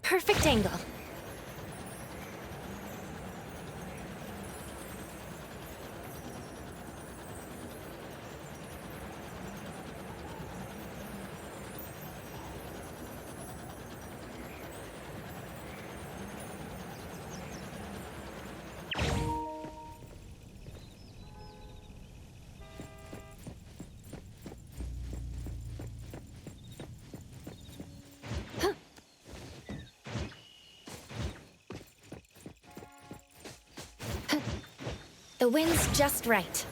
Perfect angle. The wind's just right.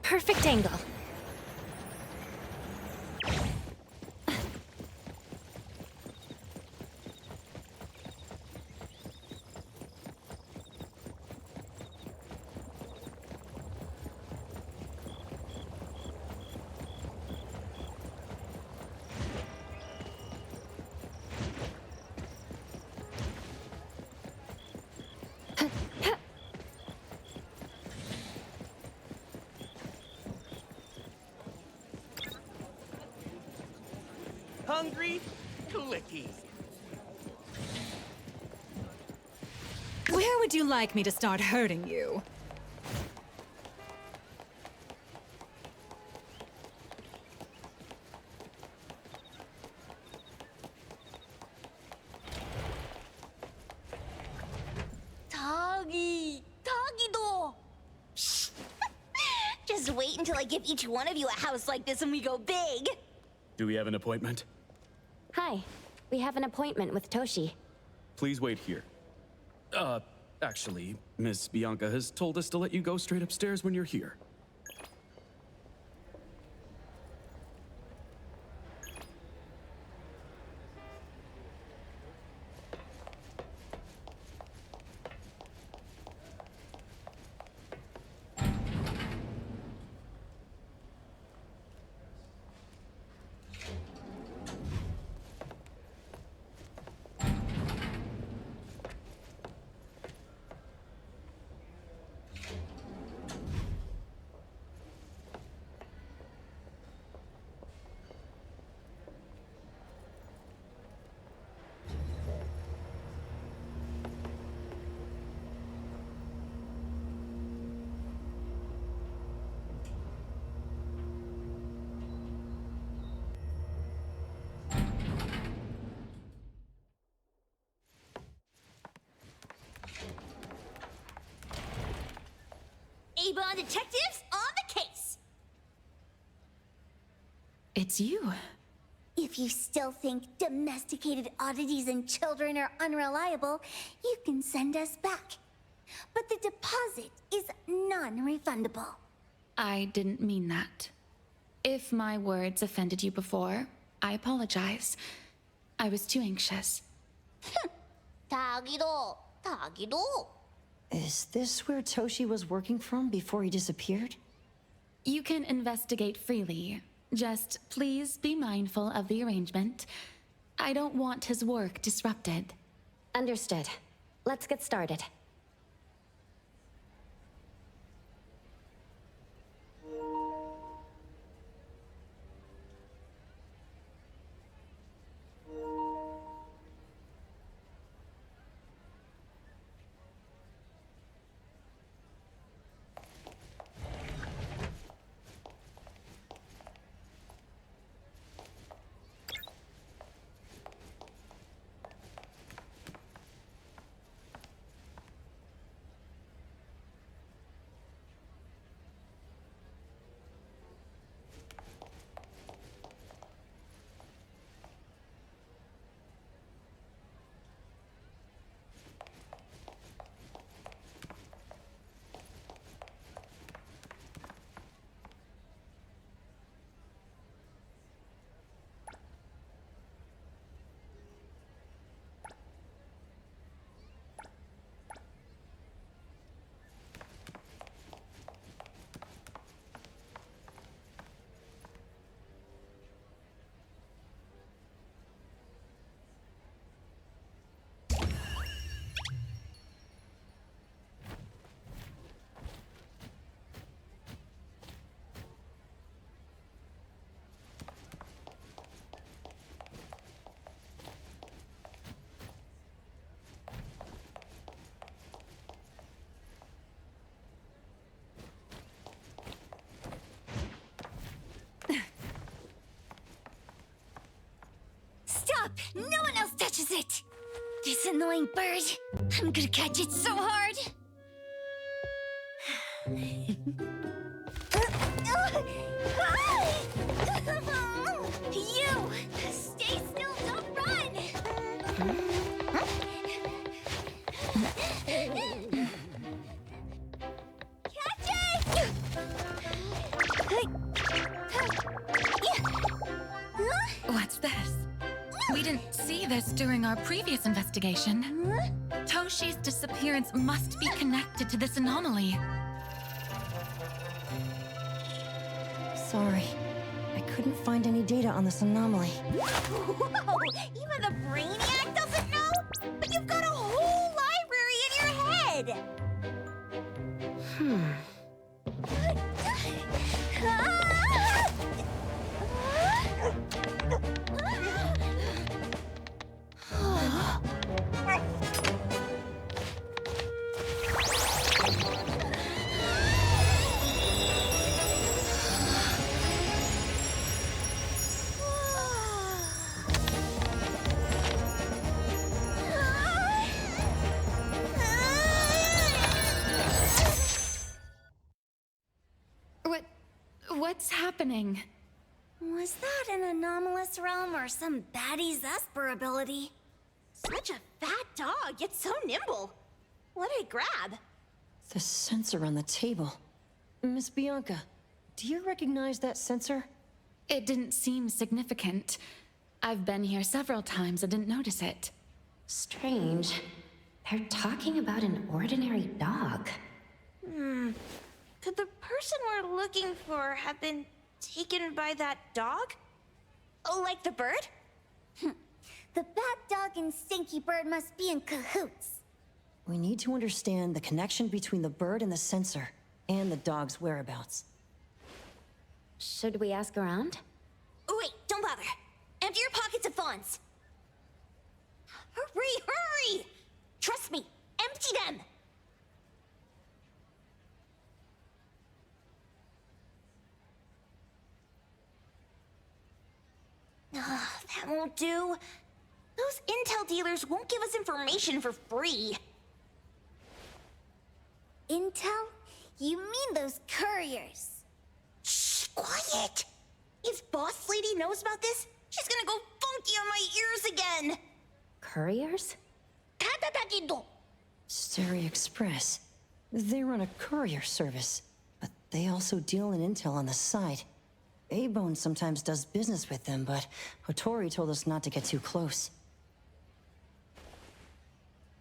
Perfect angle. Hungry? Clicky. Where would you like me to start hurting you? Tagi도! Shh. Just wait until I give each one of you a house like this and we go big. Do we have an appointment? Hi. We have an appointment with Toshi. Please wait here. Actually, Miss Bianca has told us to let you go straight upstairs when you're here. Ichiban detectives on the case! It's you. If you still think domesticated oddities and children are unreliable, you can send us back. But the deposit is non-refundable. I didn't mean that. If my words offended you before, I apologize. I was too anxious. 다기도. Is this where Toshi was working from before he disappeared? You can investigate freely. Just please be mindful of the arrangement. I don't want his work disrupted. Understood. Let's get started. Stop! No one else touches it! This annoying bird. I'm gonna catch it so hard! You! Stay still, don't run! Catch it! What's this? We didn't see this during our previous investigation. Toshi's disappearance must be connected to this anomaly. Sorry. I couldn't find any data on this anomaly. Whoa! Even the brainiac doesn't know? But you've got a whole library in your head! What's happening? Was that an anomalous realm or some baddie's Esper ability? Such a fat dog, yet so nimble. What did it grab? The sensor on the table. Miss Bianca, do you recognize that sensor? It didn't seem significant. I've been here several times and didn't notice it. Strange. They're talking about an ordinary dog. Could the person we're looking for have been taken by that dog? Oh, like the bird? The bat dog and Stinky Bird must be in cahoots. We need to understand the connection between the bird and the sensor, and the dog's whereabouts. Should we ask around? Oh, wait, don't bother. Empty your pockets of funds. Hurry, hurry! Trust me, empty them! That won't do. Those intel dealers won't give us information for free. Intel? You mean those couriers? Shh, quiet! If Boss Lady knows about this, she's gonna go funky on my ears again! Couriers? Tatatakido! Stary Express. They run a courier service, but they also deal in intel on the side. A-Bone sometimes does business with them, but Hotori told us not to get too close.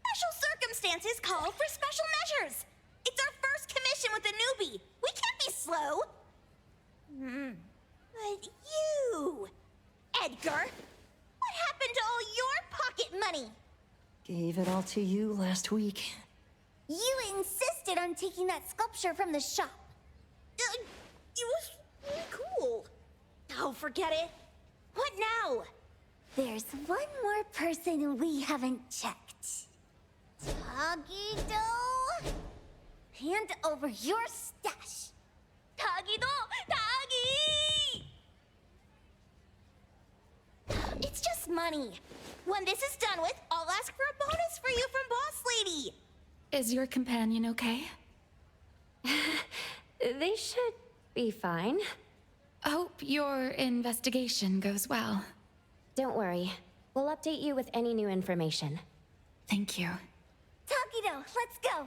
Special circumstances call for special measures! It's our first commission with a newbie! We can't be slow! But you... Edgar! What happened to all your pocket money? Gave it all to you last week. You insisted on taking that sculpture from the shop. It was really cool. Oh, forget it. What now? There's one more person we haven't checked. Tagido! Hand over your stash. Tagido! Tagi! It's just money. When this is done with, I'll ask for a bonus for you from Boss Lady. Is your companion okay? They should be fine. Hope your investigation goes well. Don't worry. We'll update you with any new information. Thank you. Tagido, let's go.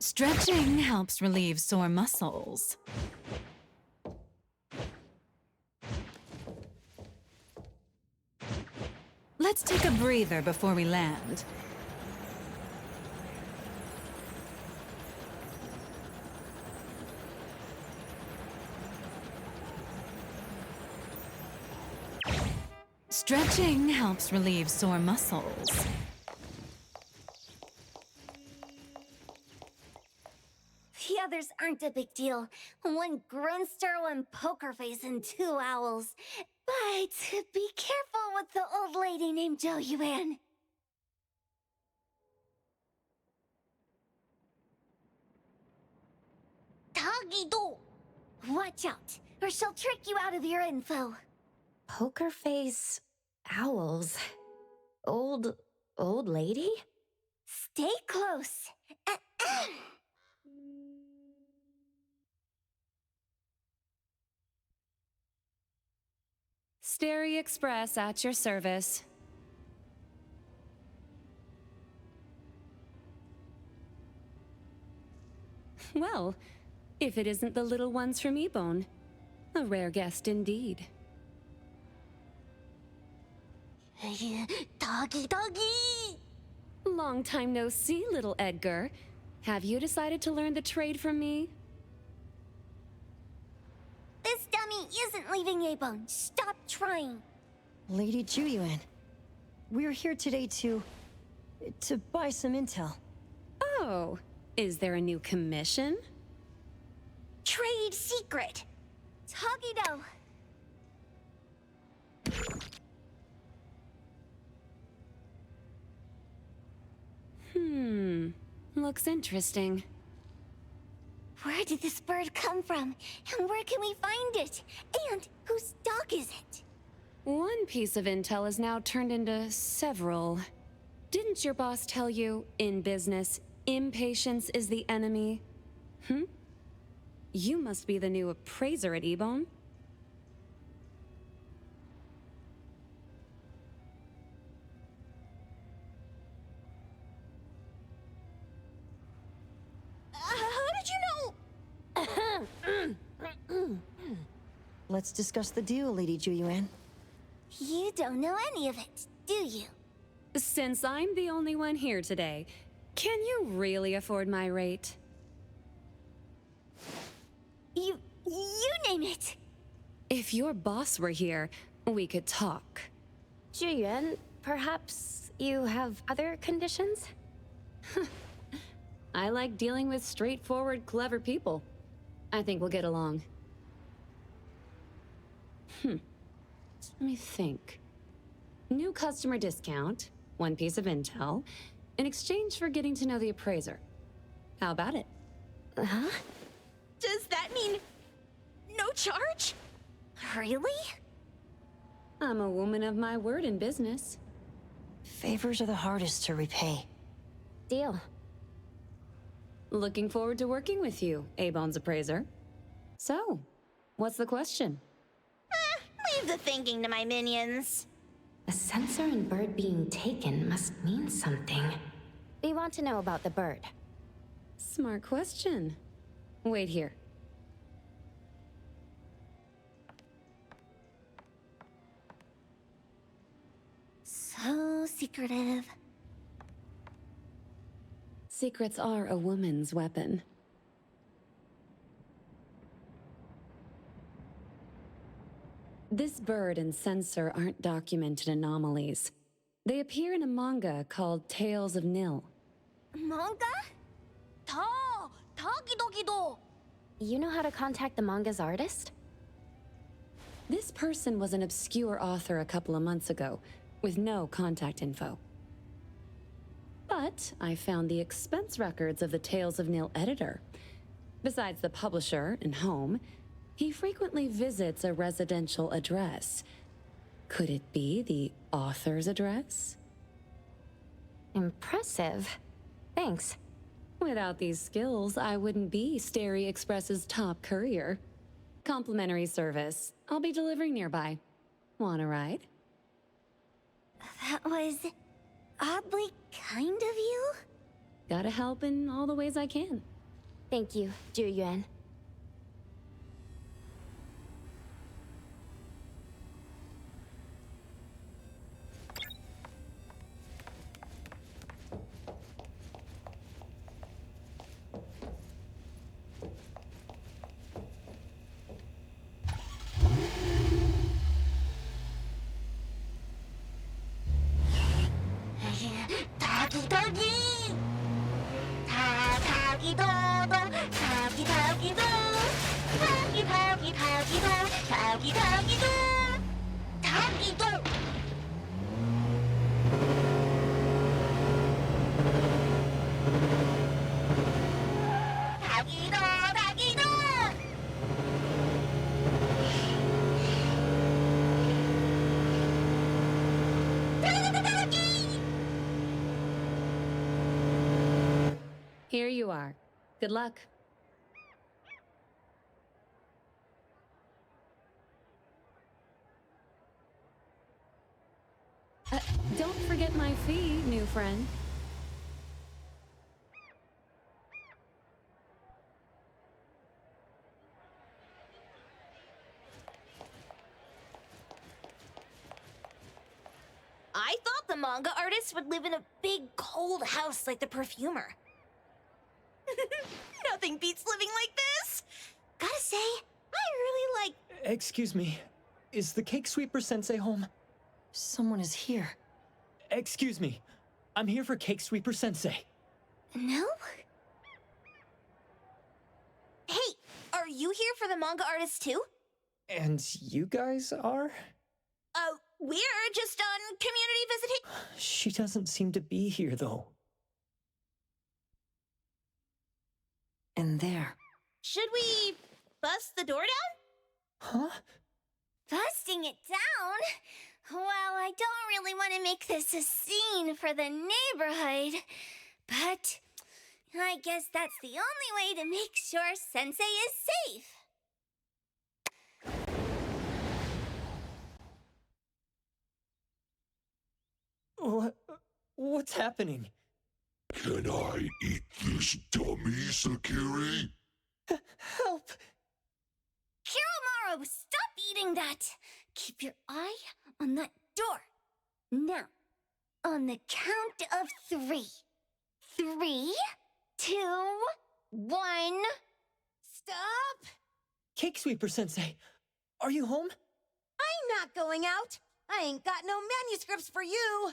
Stretching helps relieve sore muscles. Let's take a breather before we land. Stretching helps relieve sore muscles. The others aren't a big deal. One grunster, one poker face, and two owls. But be careful with the old lady named Jo Yuan. Tagido! Watch out, or she'll trick you out of your info. Poker face... owls. Old lady? Stay close. Stary Express at your service. Well, if it isn't the little ones from E-Bone. A rare guest indeed. Doggy! Long time no see, little Edgar. Have you decided to learn the trade from me? This dummy isn't leaving A-Bone. Stop trying. Lady Juyuan, we're here today to buy some intel. Oh, is there a new commission? Trade secret. Tagido. Looks interesting. Where did this bird come from? And where can we find it? And whose dog is it? One piece of intel is now turned into several. Didn't your boss tell you, in business, impatience is the enemy? You must be the new appraiser at Ebone. How did you know? Let's discuss the deal, Lady Juyuan. You don't know any of it, do you? Since I'm the only one here today, can you really afford my rate? You name it. If your boss were here, we could talk. Juyuan, perhaps you have other conditions? I like dealing with straightforward, clever people. I think we'll get along. Let me think. New customer discount, one piece of intel, in exchange for getting to know the appraiser. How about it? Huh? Does that mean no charge? Really? I'm a woman of my word in business. Favors are the hardest to repay. Deal. Looking forward to working with you, Abone's appraiser. So, what's the question? Leave the thinking to my minions. A sensor and bird being taken must mean something. We want to know about the bird. Smart question. Wait here. So secretive. Secrets are a woman's weapon. This bird and sensor aren't documented anomalies. They appear in a manga called Tales of Nil. Manga? Takidokido. You know how to contact the manga's artist? This person was an obscure author a couple of months ago, with no contact info. But I found the expense records of the Tales of Nil editor. Besides the publisher and home, he frequently visits a residential address. Could it be the author's address? Impressive. Thanks. Without these skills, I wouldn't be Starry Express's top courier. Complimentary service. I'll be delivering nearby. Want a ride? That was oddly kind of you. Gotta help in all the ways I can. Thank you, Juyuan. Taki-taki! Ta-taki-do-do! Taki-taki-do! Taki-taki-taki-do! Taki-taki-do! Taki-do! Taki-do! Taki-do! Here you are. Good luck. Don't forget my fee, new friend. I thought the manga artist would live in a big, cold house like the perfumer. Nothing beats living like this! Gotta say, I really like... Excuse me. Is the cake sweeper sensei home? Someone is here. Excuse me. I'm here for cake sweeper sensei. No? Hey, are you here for the manga artist too? And you guys are? We're just on community visitation. She doesn't seem to be here, though. And there. Should we bust the door down? Huh? Busting it down? Well, I don't really want to make this a scene for the neighborhood, but I guess that's the only way to make sure Sensei is safe. What's happening? Can I eat this dummy, Sakiri? Help! Kiromaru, stop eating that! Keep your eye on that door. Now, on the count of 3. 3, 2, 1. Stop! Cake Sweeper Sensei, are you home? I'm not going out. I ain't got no manuscripts for you.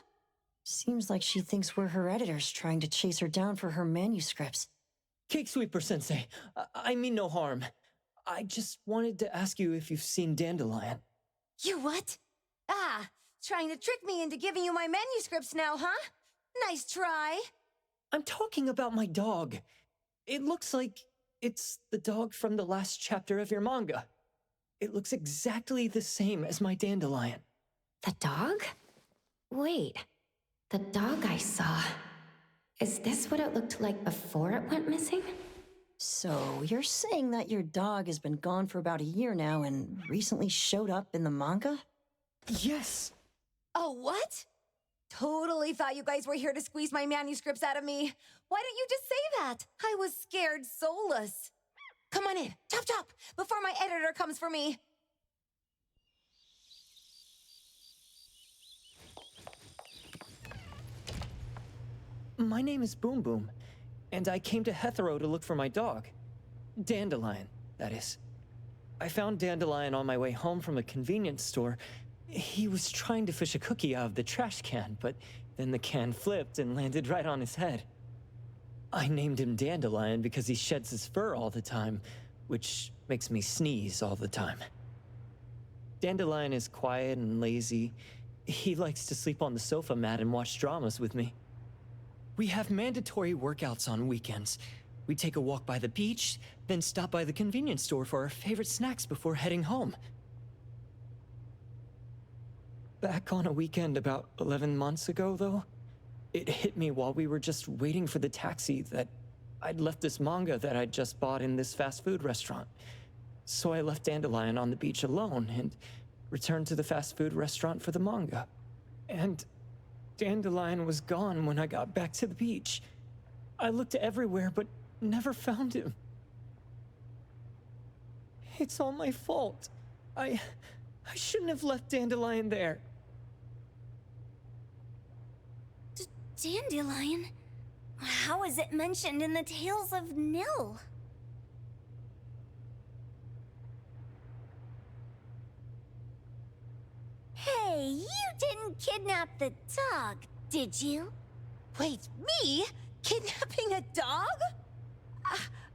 Seems like she thinks we're her editors trying to chase her down for her manuscripts. Cake Sweeper Sensei, I mean no harm. I just wanted to ask you if you've seen Dandelion. You what? Ah, trying to trick me into giving you my manuscripts now, huh? Nice try. I'm talking about my dog. It looks like it's the dog from the last chapter of your manga. It looks exactly the same as my Dandelion. The dog? Wait, the dog I saw. Is this what it looked like before it went missing? So, you're saying that your dog has been gone for about a year now and recently showed up in the manga? Yes! Oh, what? Totally thought you guys were here to squeeze my manuscripts out of me. Why didn't you just say that? I was scared soulless. Come on in, chop chop, before my editor comes for me. My name is Boom Boom, and I came to Hethero to look for my dog. Dandelion, that is. I found Dandelion on my way home from a convenience store. He was trying to fish a cookie out of the trash can, but then the can flipped and landed right on his head. I named him Dandelion because he sheds his fur all the time, which makes me sneeze all the time. Dandelion is quiet and lazy. He likes to sleep on the sofa mat and watch dramas with me. We have mandatory workouts on weekends. We take a walk by the beach, then stop by the convenience store for our favorite snacks before heading home. Back on a weekend about 11 months ago, though, it hit me while we were just waiting for the taxi that I'd left this manga that I'd just bought in this fast food restaurant. So I left Dandelion on the beach alone and returned to the fast food restaurant for the manga. And Dandelion was gone when I got back to the beach. I looked everywhere, but never found him. It's all my fault. I shouldn't have left Dandelion there. Dandelion? How is it mentioned in the Tales of Nil? Hey, you didn't kidnap the dog, did you? Wait, me? Kidnapping a dog?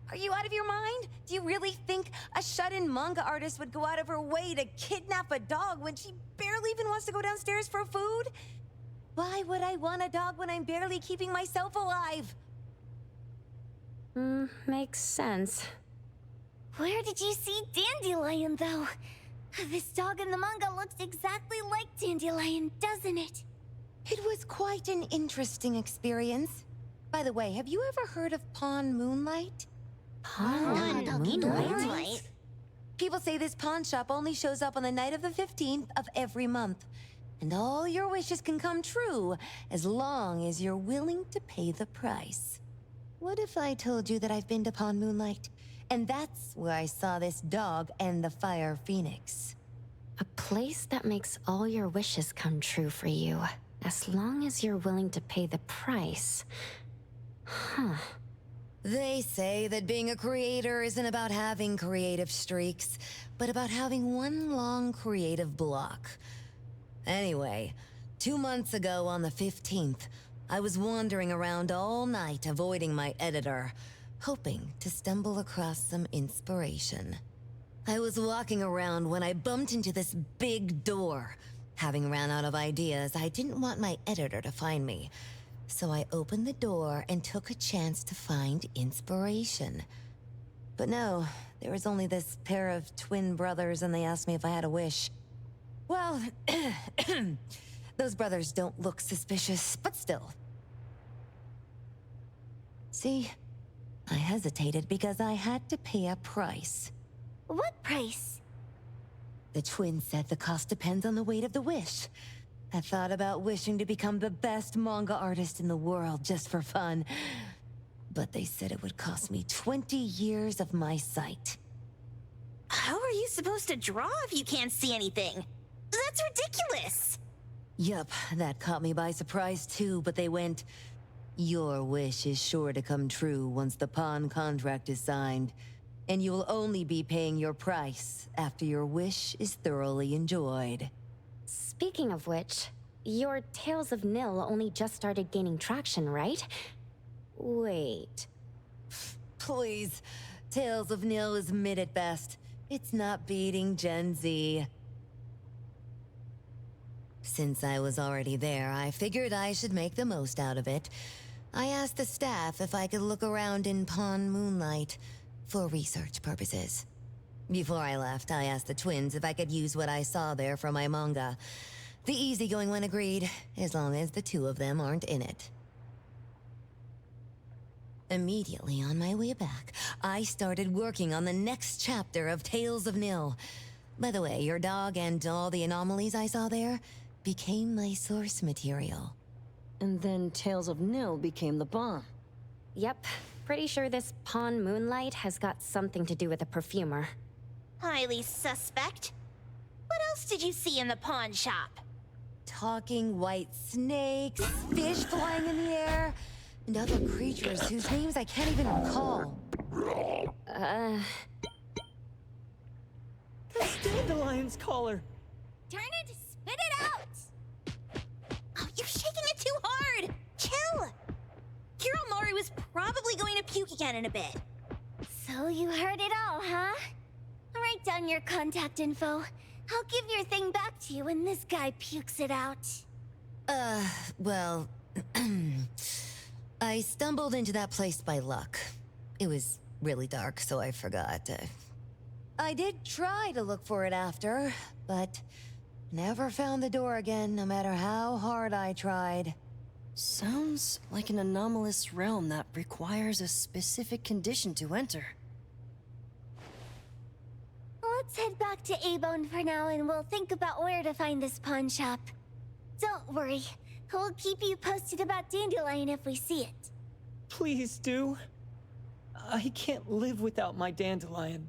Are you out of your mind? Do you really think a shut-in manga artist would go out of her way to kidnap a dog when she barely even wants to go downstairs for food? Why would I want a dog when I'm barely keeping myself alive? Makes sense. Where did you see Dandelion, though? This dog in the manga looks exactly like Dandelion, doesn't it? It was quite an interesting experience. By the way, have you ever heard of Pawn Moonlight? Moonlight? People say this pawn shop only shows up on the night of the 15th of every month. And all your wishes can come true as long as you're willing to pay the price. What if I told you that I've been to Pawn Moonlight? And that's where I saw this dog and the Fire Phoenix. A place that makes all your wishes come true for you, as long as you're willing to pay the price. Huh. They say that being a creator isn't about having creative streaks, but about having one long creative block. Anyway, 2 months ago on the 15th, I was wandering around all night avoiding my editor, hoping to stumble across some inspiration. I was walking around when I bumped into this big door. Having ran out of ideas, I didn't want my editor to find me. So I opened the door and took a chance to find inspiration. But no, there was only this pair of twin brothers, and they asked me if I had a wish. Well, those brothers don't look suspicious, but still. See, I hesitated because I had to pay a price. What price? The twins said the cost depends on the weight of the wish. I thought about wishing to become the best manga artist in the world just for fun. But they said it would cost me 20 years of my sight. How are you supposed to draw if you can't see anything? That's ridiculous! Yup, that caught me by surprise too, but they went, "Your wish is sure to come true once the pawn contract is signed, and you will only be paying your price after your wish is thoroughly enjoyed." Speaking of which, your Tales of Nil only just started gaining traction, right? Wait. Please, Tales of Nil is mid at best. It's not beating Gen Z. Since I was already there, I figured I should make the most out of it. I asked the staff if I could look around in Pawn Moonlight for research purposes. Before I left, I asked the twins if I could use what I saw there for my manga. The easygoing one agreed, as long as the two of them aren't in it. Immediately on my way back, I started working on the next chapter of Tales of Nil. By the way, your dog and all the anomalies I saw there became my source material. And then Tales of Nil became the bomb. Yep, pretty sure this Pawn Moonlight has got something to do with a perfumer. Highly suspect. What else did you see in the pawn shop? Talking white snakes, fish flying in the air, and other creatures whose names I can't even recall. That's Dandelion's collar. Darn it! Spit it out! Oh, you're shaking it too hard! Chill! Kiromori was probably going to puke again in a bit. So you heard it all, huh? Write down your contact info. I'll give your thing back to you when this guy pukes it out. Well, I stumbled into that place by luck. It was really dark, so I forgot. I did try to look for it after, but never found the door again, no matter how hard I tried. Sounds like an anomalous realm that requires a specific condition to enter. Let's head back to A-Bone for now, and we'll think about where to find this pawn shop. Don't worry. We'll keep you posted about Dandelion if we see it. Please do. I can't live without my Dandelion.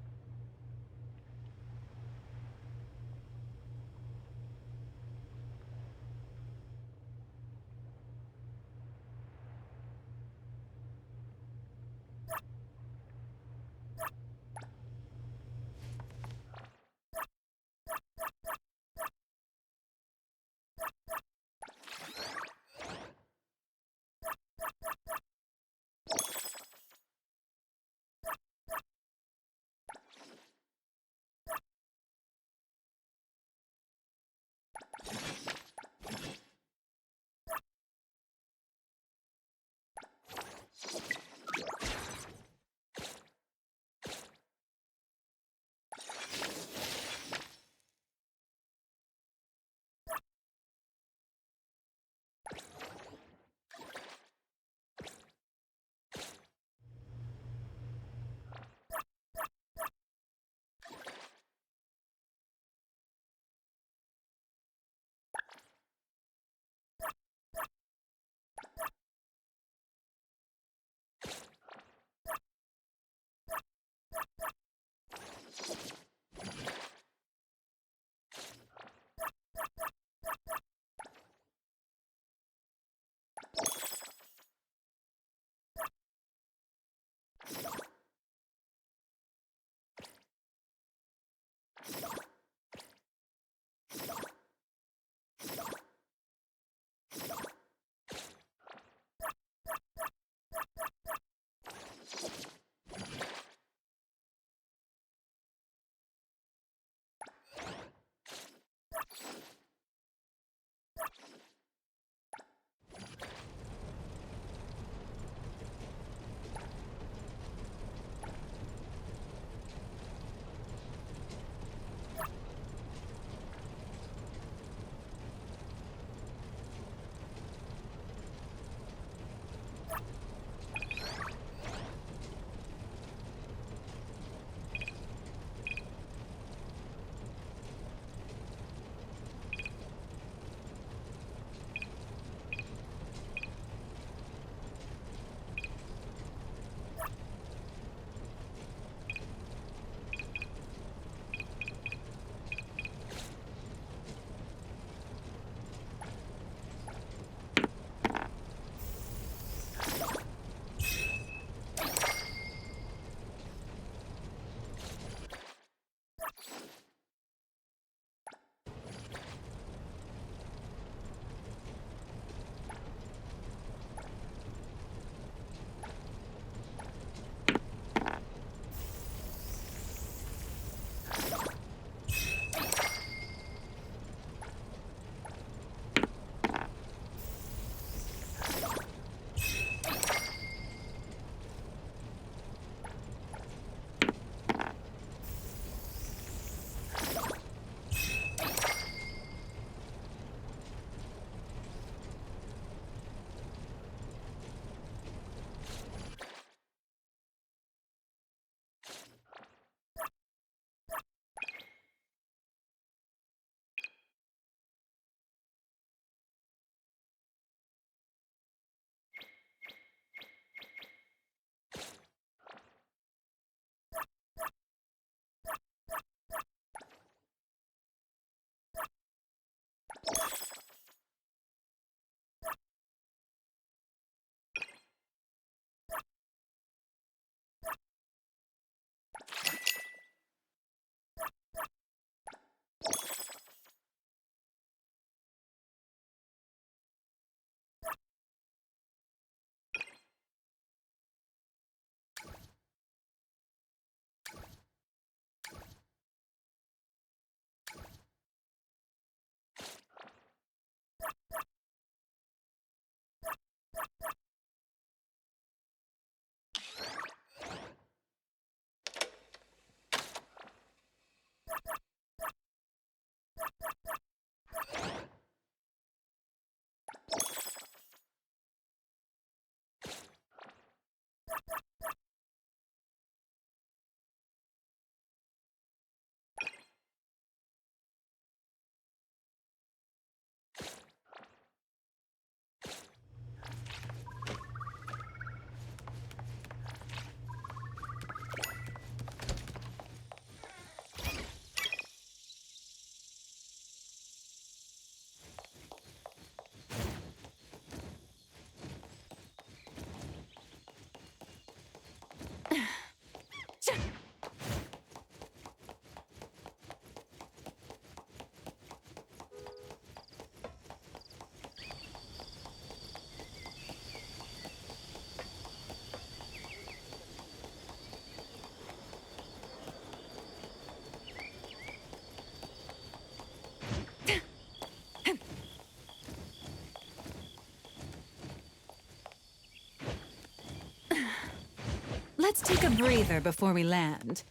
Let's take a breather before we land.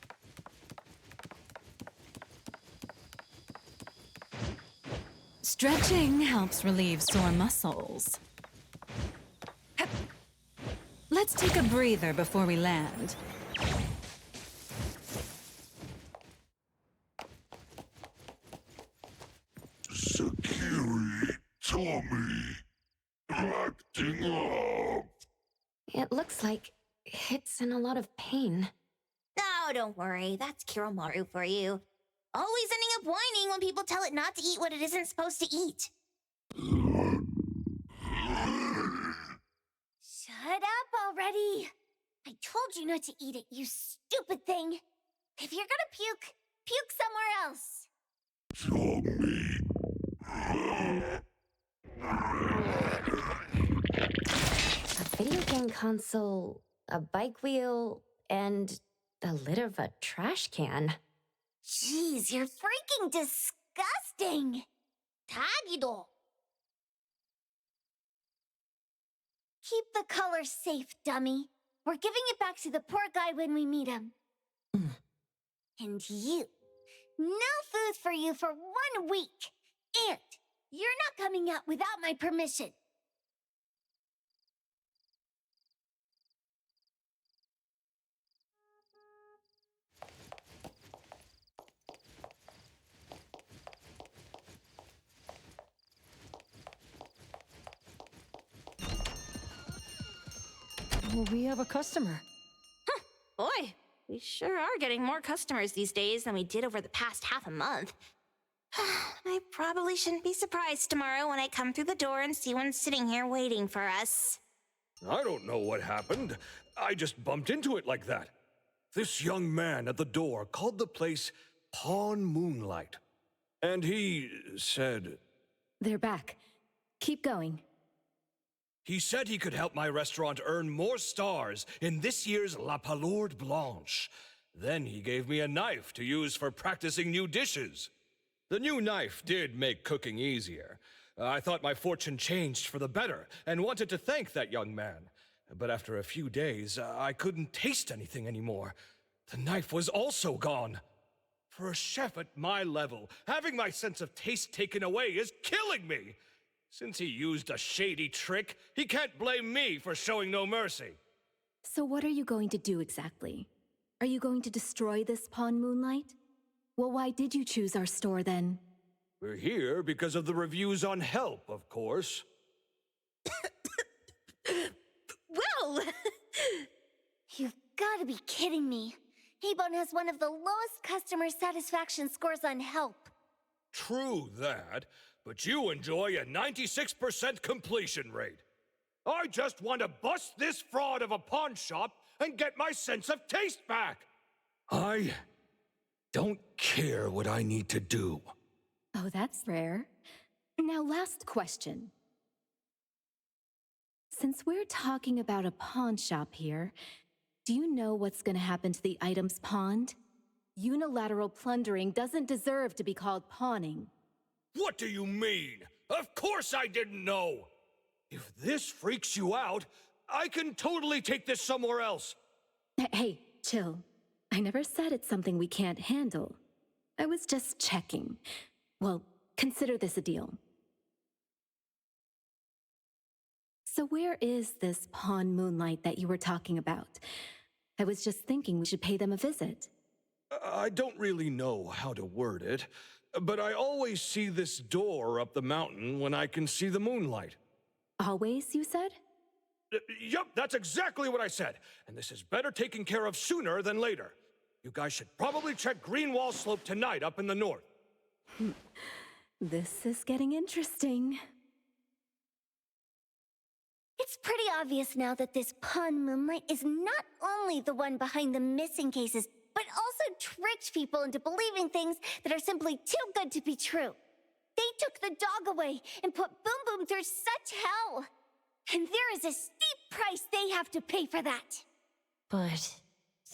Stretching helps relieve sore muscles. Let's take a breather before we land. Sakiri, Tommy, acting up. It looks like it's in a lot of pain. Oh, don't worry. That's Kiromaru for you. Always ending up whining when people tell it not to eat what it isn't supposed to eat. Shut up already. I told you not to eat it, you stupid thing. If you're gonna puke, puke somewhere else. Tommy. A video game console, a bike wheel, and the lid of a trash can. Jeez, you're freaking disgusting. Tagido. Keep the color safe, dummy. We're giving it back to the poor guy when we meet him. And you. No food for you for 1 week. And you're not coming out without my permission. We have a customer. Boy, we sure are getting more customers these days than we did over the past half a month. I probably shouldn't be surprised tomorrow when I come through the door and see one sitting here waiting for us. I don't know what happened. I just bumped into it like that. This young man at the door called the place Pawn Moonlight. And he said... They're back. Keep going. He said he could help my restaurant earn more stars in this year's La Palourde Blanche. Then he gave me a knife to use for practicing new dishes. The new knife did make cooking easier. I thought my fortune changed for the better and wanted to thank that young man. But after a few days, I couldn't taste anything anymore. The knife was also gone. For a chef at my level, having my sense of taste taken away is killing me. Since he used a shady trick, he can't blame me for showing no mercy. So what are you going to do exactly? Are you going to destroy this Pawn Moonlight? Well, why did you choose our store then? We're here because of the reviews on Help, of course. Well! You've gotta be kidding me. Hebon has one of the lowest customer satisfaction scores on Help. True that, but you enjoy a 96% completion rate. I just want to bust this fraud of a pawn shop and get my sense of taste back. I don't care what I need to do. Oh, that's rare. Now, last question. Since we're talking about a pawn shop here, do you know what's gonna happen to the items pawned? Unilateral plundering doesn't deserve to be called pawning. What do you mean? Of course I didn't know! If this freaks you out, I can totally take this somewhere else. Hey, chill. I never said it's something we can't handle. I was just checking. Well, consider this a deal. So where is this Pawn Moonlight that you were talking about? I was just thinking we should pay them a visit. I don't really know how to word it, but I always see this door up the mountain when I can see the moonlight. Always, you said? Yup, that's exactly what I said. And this is better taken care of sooner than later. You guys should probably check Greenwall Slope tonight up in the north. This is getting interesting. It's It's pretty obvious now that this pawn Moonlight is not only the one behind the missing cases, but also tricked people into believing things that are simply too good to be true. They took the dog away and put Boom Boom through such hell. And there is a steep price they have to pay for that. But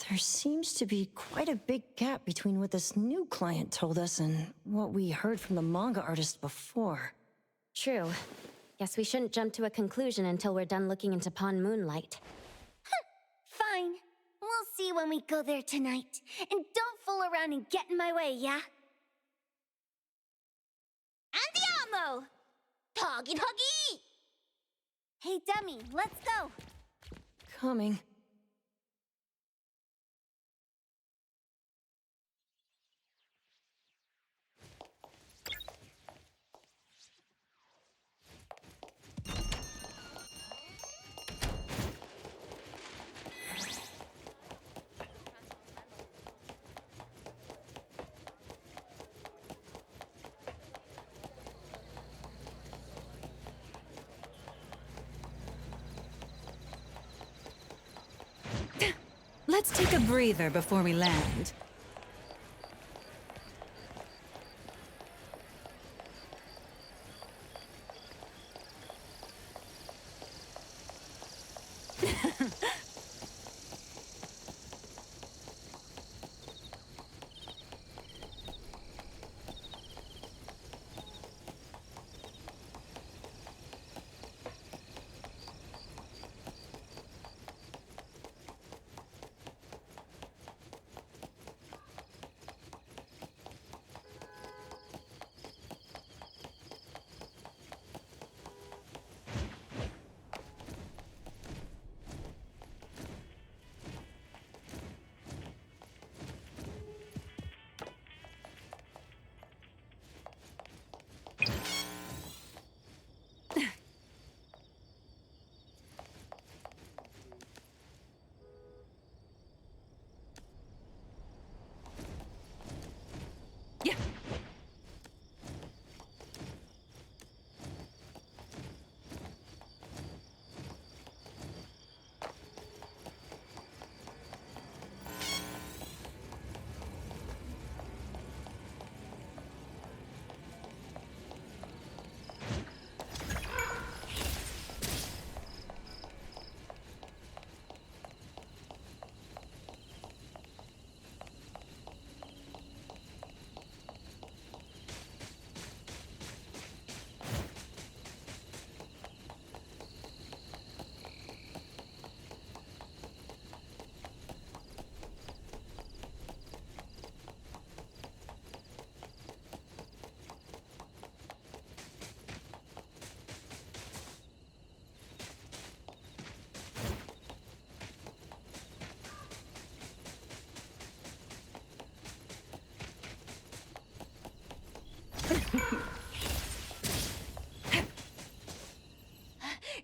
there seems to be quite a big gap between what this new client told us and what we heard from the manga artist before. True. Guess we shouldn't jump to a conclusion until we're done looking into Pawn Moonlight. Fine. We'll see when we go there tonight. And don't fool around and get in my way, yeah? Andiamo! Doggy doggy! Hey, dummy, let's go. Coming. Let's take a breather before we land.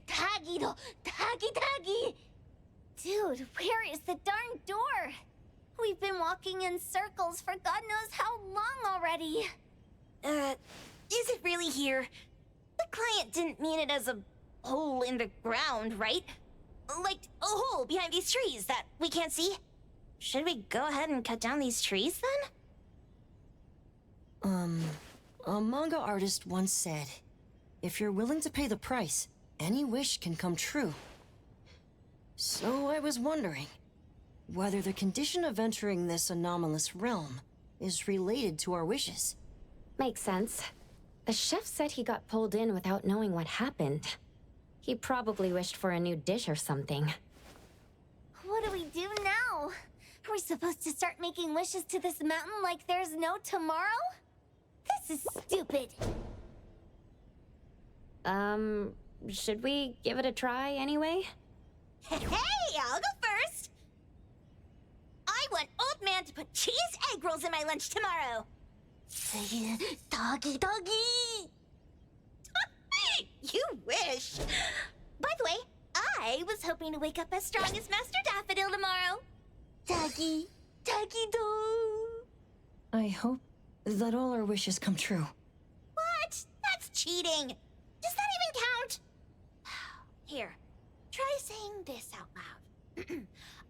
Tagido, Tagi. Dude, where is the darn door? We've been walking in circles for God knows how long already. Is it really here? The client didn't mean it as a hole in the ground, right? Like a hole behind these trees that we can't see? Should we go ahead and cut down these trees then? A manga artist once said, if you're willing to pay the price, any wish can come true. So I was wondering whether the condition of entering this anomalous realm is related to our wishes. Makes sense. The chef said he got pulled in without knowing what happened. He probably wished for a new dish or something. What do we do now? Are we supposed to start making wishes to this mountain like there's no tomorrow? This is stupid. Should we give it a try anyway? Hey, I'll go first. I want Old Man to put cheese egg rolls in my lunch tomorrow. Doggy. You wish. By the way, I was hoping to wake up as strong as Master Daffodil tomorrow. Doggy do. I hope that all our wishes come true. What? That's cheating. Does that even count? Here,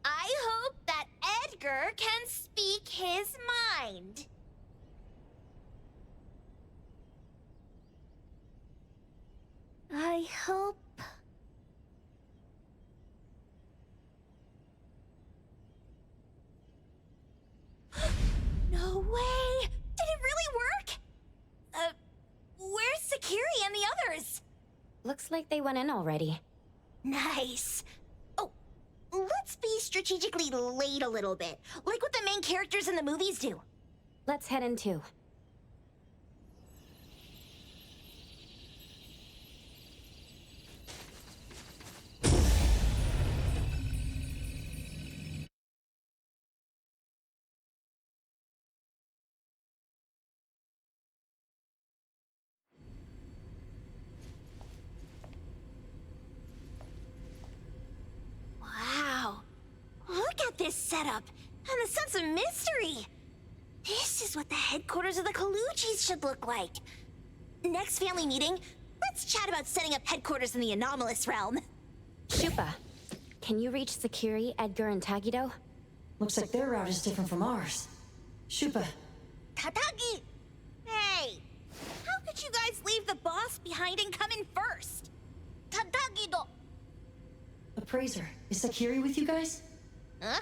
I hope that Edgar can speak his mind. I hope... No way! Did it really work? Where's Sakiri and the others? Looks like they went in already. Nice. Oh, let's be strategically late a little bit, like what the main characters in the movies do. Let's head in too. Wow. Look at this setup, and the sense of mystery. This is what the headquarters of the Kaluchis should look like. Next family meeting, let's chat about setting up headquarters in the anomalous realm. Shupa, can you reach Sakiri, Edgar, and Tagido? Looks like their route is different from ours. Shupa. Tatagi! Hey! How could you guys leave the boss behind and come in first? Tatagi-do! Appraiser, is Sakiri with you guys? Huh?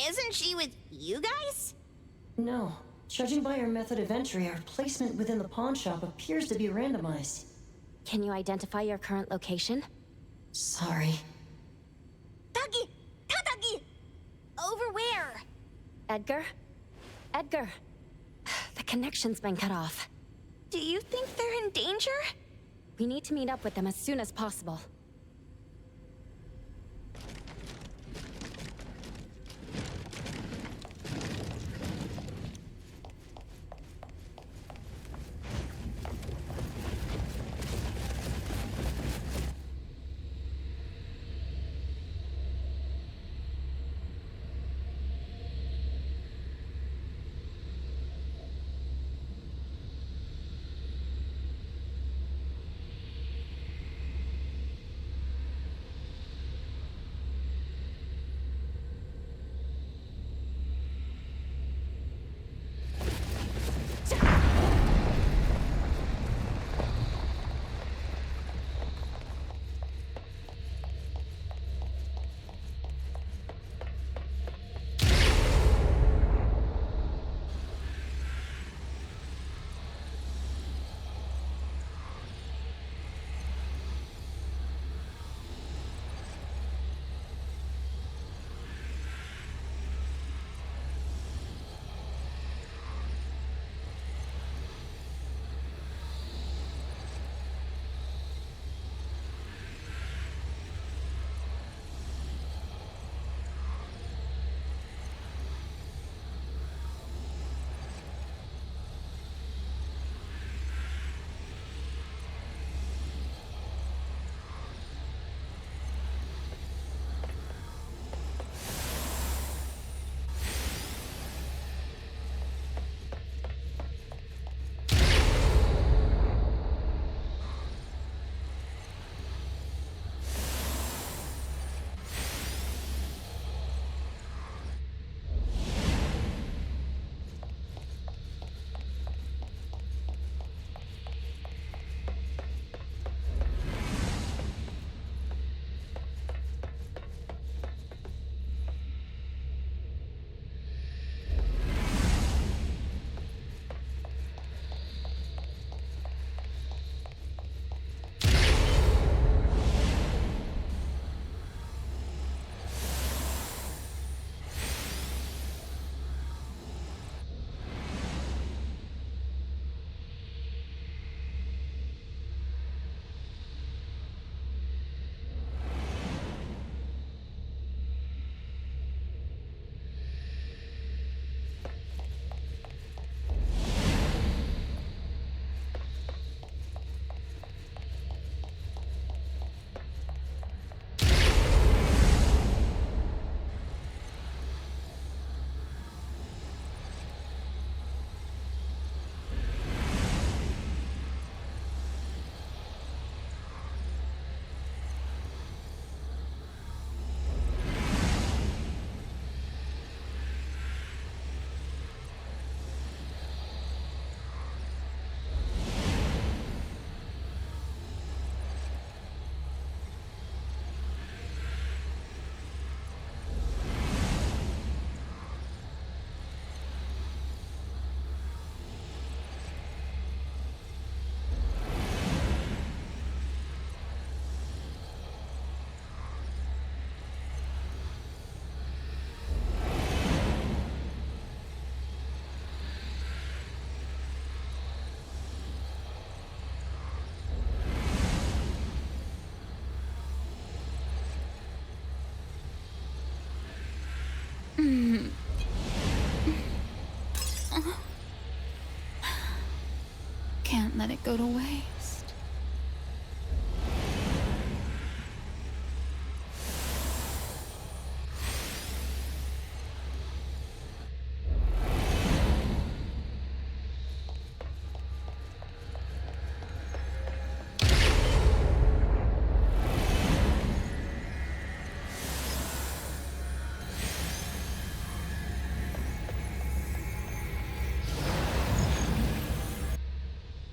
Isn't she with you guys? No. Judging by our method of entry, our placement within the pawn shop appears to be randomized. Can you identify your current location? Sorry. Tagi! Tatagi! Over where? Edgar? Edgar! The connection's been cut off. Do you think they're in danger? We need to meet up with them as soon as possible. Can't let it go to waste.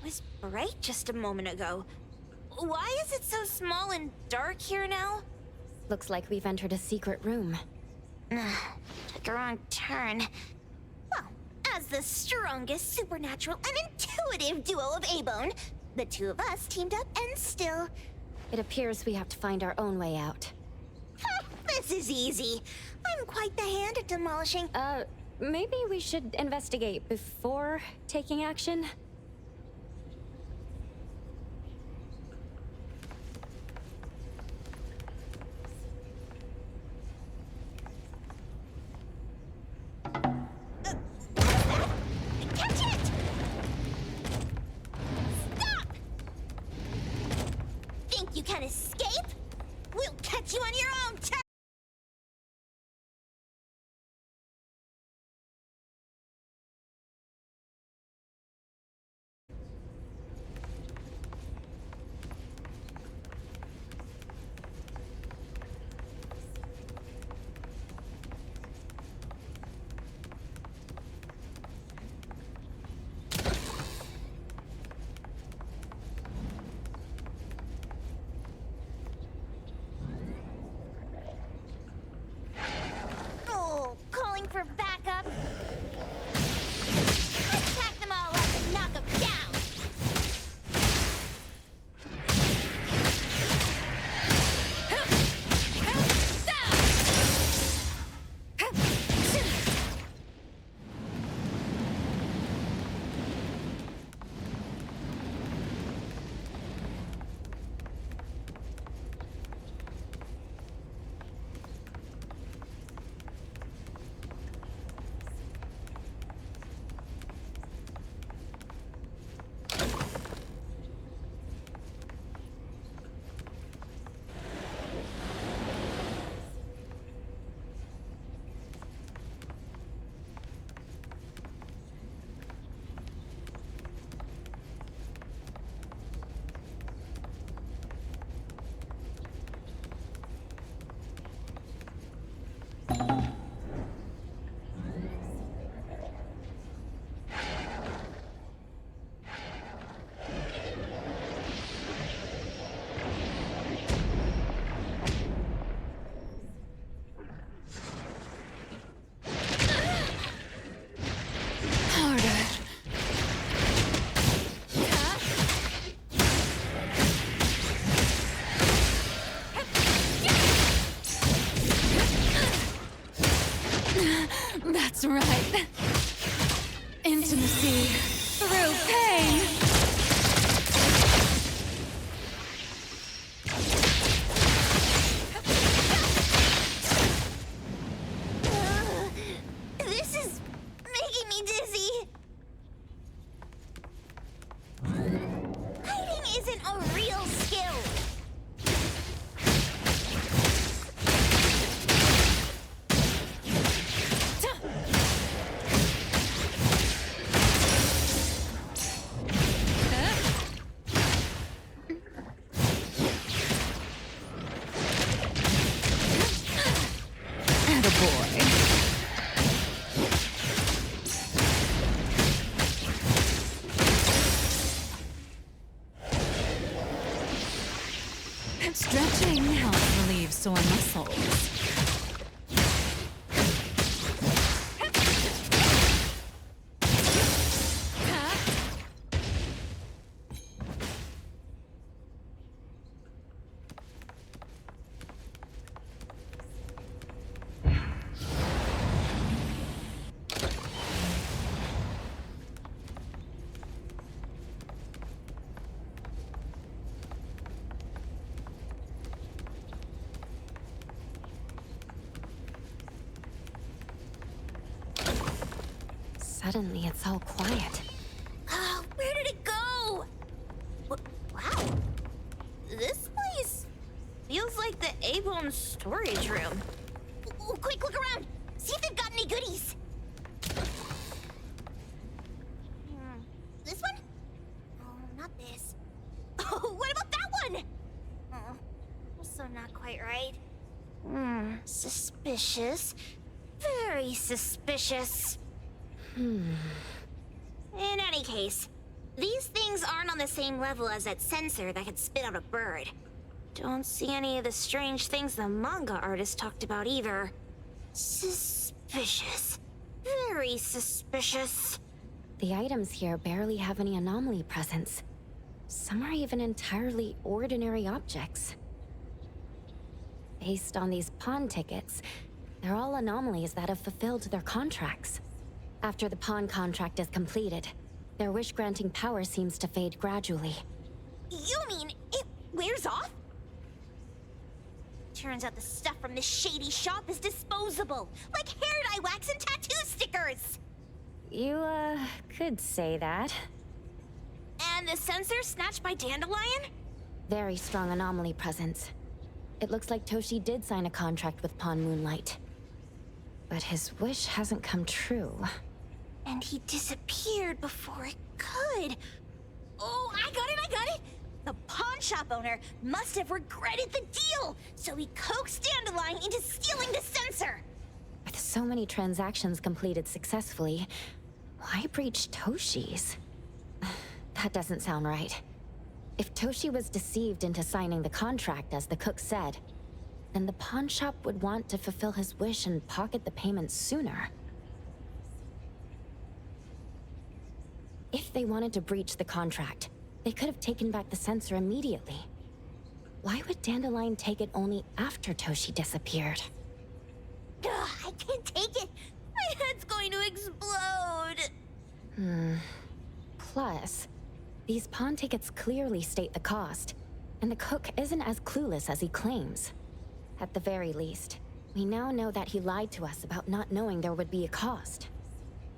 Was bright just a moment ago. Why is it so small and dark here now? Looks like we've entered a secret room. Took a wrong turn. Well, as the strongest supernatural and intuitive duo of A-Bone, the two of us teamed up and still... It appears we have to find our own way out. This is easy. I'm quite the hand at demolishing... Maybe we should investigate before taking action? Catch it! Stop! Think you can escape? We'll catch you on your own terms! Calling for backup. Attack them all up and knock them down. That's right. Intimacy through pain. This is making me dizzy. Hiding isn't a real skill. Stretching helps relieve sore muscles. Suddenly, it's all quiet. Oh, where did it go? Wow. This place feels like the A-Bone storage room. Quick, look around. See if they've got any goodies. This one? Oh, not this. Oh, what about that one? Oh, also not quite right. Suspicious. Very suspicious. In any case, these things aren't on the same level as that sensor that could spit out a bird. Don't see any of the strange things the manga artist talked about either. Suspicious. Very suspicious. The items here barely have any anomaly presence. Some are even entirely ordinary objects. Based on these pawn tickets, they're all anomalies that have fulfilled their contracts. After the pawn contract is completed, their wish-granting power seems to fade gradually. You mean it wears off? Turns out the stuff from this shady shop is disposable, like hair dye wax and tattoo stickers! You, could say that. And the sensor snatched by Dandelion? Very strong anomaly presence. It looks like Toshi did sign a contract with Pawn Moonlight. But his wish hasn't come true. And he disappeared before it could. Oh, I got it! The pawn shop owner must have regretted the deal, so he coaxed Dandelion into stealing the sensor. With so many transactions completed successfully, why breach Toshi's? That doesn't sound right. If Toshi was deceived into signing the contract, as the cook said, then the pawn shop would want to fulfill his wish and pocket the payment sooner. If they wanted to breach the contract, they could have taken back the sensor immediately. Why would Dandelion take it only after Toshi disappeared? Ugh, I can't take it! My head's going to explode! Plus, these pawn tickets clearly state the cost, and the cook isn't as clueless as he claims. At the very least, we now know that he lied to us about not knowing there would be a cost.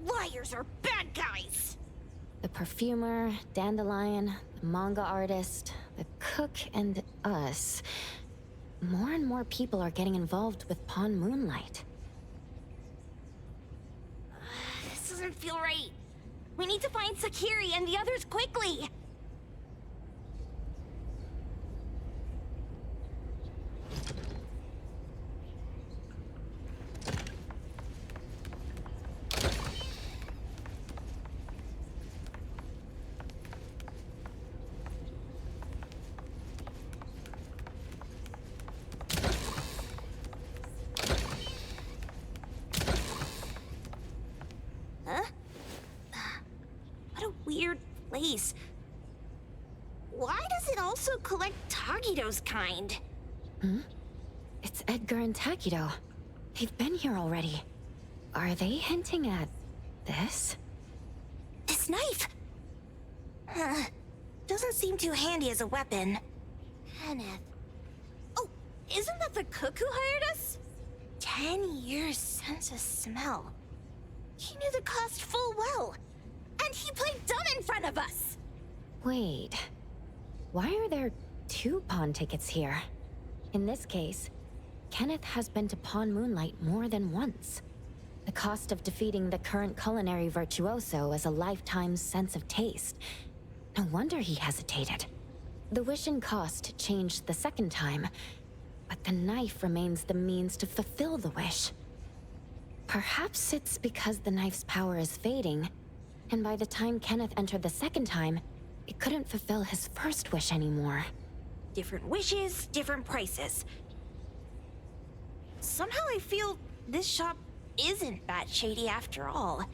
Liars are bad guys! The perfumer, Dandelion, the manga artist, the cook, and us. More and more people are getting involved with Pawn Moonlight. This doesn't feel right. We need to find Sakiri and the others quickly! Place. Why does it also collect Tagido's kind? It's Edgar and Takido. They've been here already. Are they hinting at this? This knife! Doesn't seem too handy as a weapon. Kenneth. Oh, isn't that the cook who hired us? 10 years sense of smell. He knew the cost full well. And he played dumb in front of us! Wait. Why are there 2 pawn tickets here? In this case, Kenneth has been to Pawn Moonlight more than once. The cost of defeating the current culinary virtuoso is a lifetime's sense of taste. No wonder he hesitated. The wish and cost changed the second time, but the knife remains the means to fulfill the wish. Perhaps it's because the knife's power is fading, and by the time Kenneth entered the second time, it couldn't fulfill his first wish anymore. Different wishes, different prices. Somehow I feel this shop isn't that shady after all.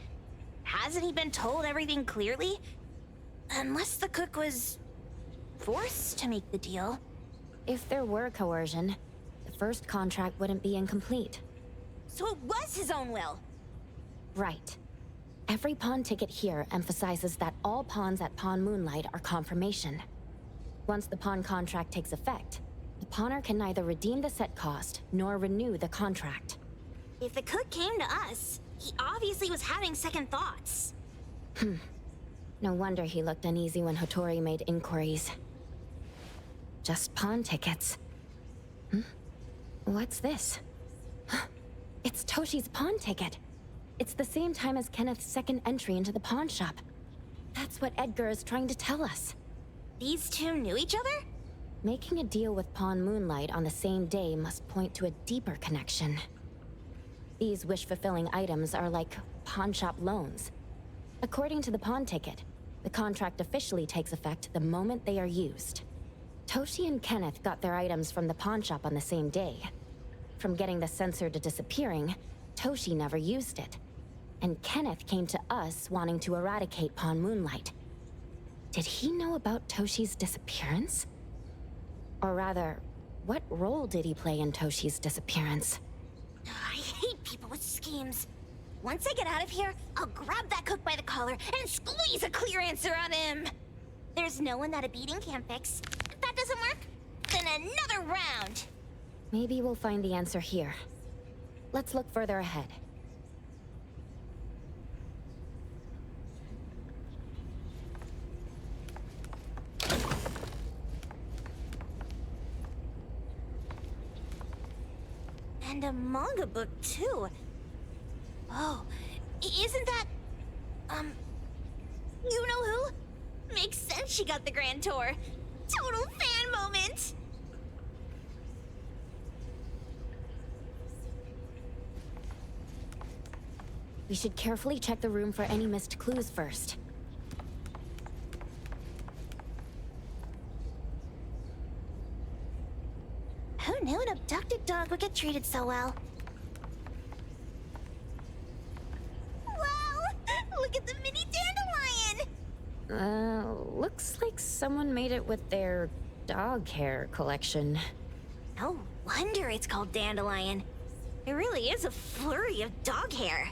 Hasn't he been told everything clearly? Unless the cook was forced to make the deal. If there were coercion, the first contract wouldn't be incomplete. So it was his own will? Right. Every pawn ticket here emphasizes that all pawns at Pawn Moonlight are confirmation. Once the pawn contract takes effect, the pawner can neither redeem the set cost nor renew the contract. If the cook came to us, He obviously was having second thoughts. No wonder he looked uneasy when Hotori made inquiries. Just pawn tickets. What's this? It's Toshi's pawn ticket. It's the same time as Kenneth's second entry into the pawn shop. That's what Edgar is trying to tell us. These two knew each other? Making a deal with Pawn Moonlight on the same day must point to a deeper connection. These wish-fulfilling items are like pawn shop loans. According to the pawn ticket, the contract officially takes effect the moment they are used. Toshi and Kenneth got their items from the pawn shop on the same day. From getting the sensor to disappearing, Toshi never used it. And Kenneth came to us wanting to eradicate Pawn Moonlight. Did he know about Toshi's disappearance? Or rather, what role did he play in Toshi's disappearance? I hate people with schemes. Once I get out of here, I'll grab that cook by the collar and squeeze a clear answer out of him. There's no one that a beating can't fix. If that doesn't work, then another round. Maybe we'll find the answer here. Let's look further ahead. And a manga book, too. Oh, isn't that... you know who? Makes sense she got the Grand Tour. Total fan moment! We should carefully check the room for any missed clues first. Who knew an abducted dog would get treated so well? Wow! Look at the mini dandelion! Looks like someone made it with their dog hair collection. No wonder it's called dandelion. It really is a flurry of dog hair.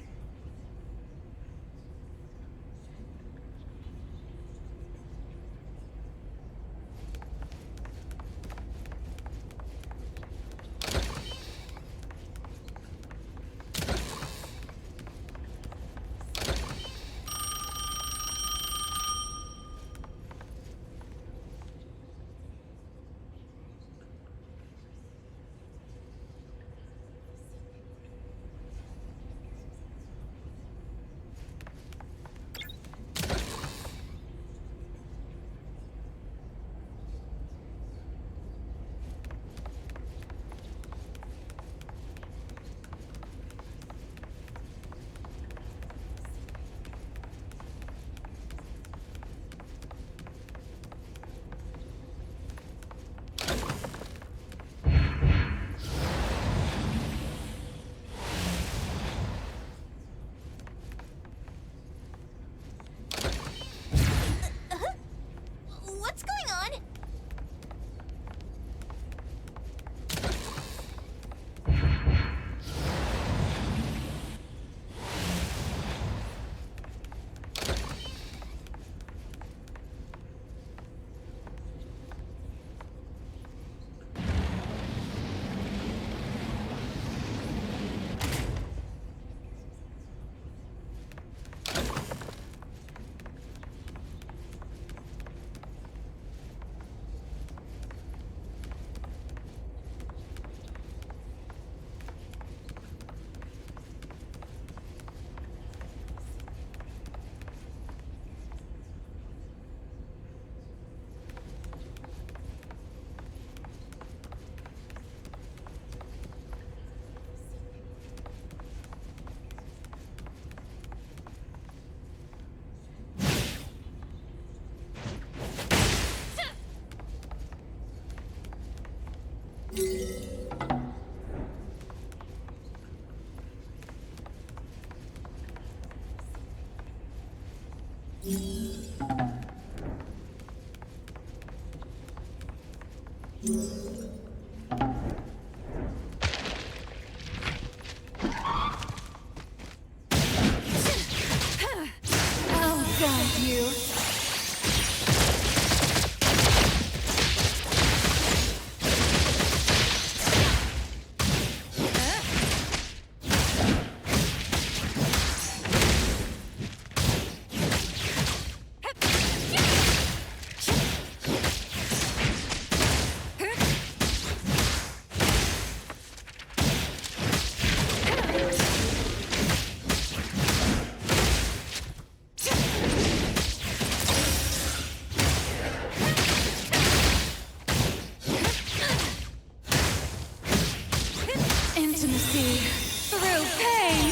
What's going on? Oh, God, you. Beauty through pain.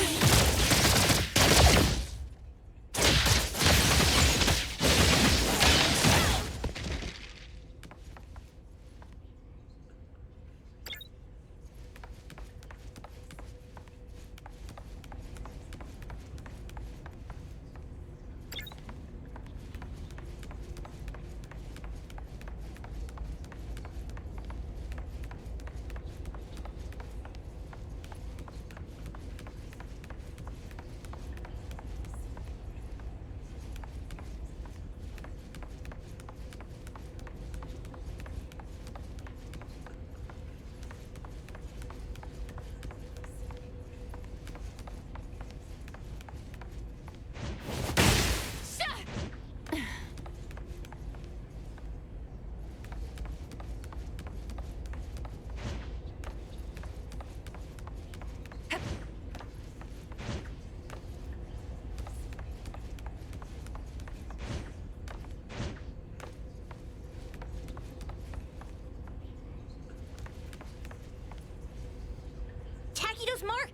Takido's mark!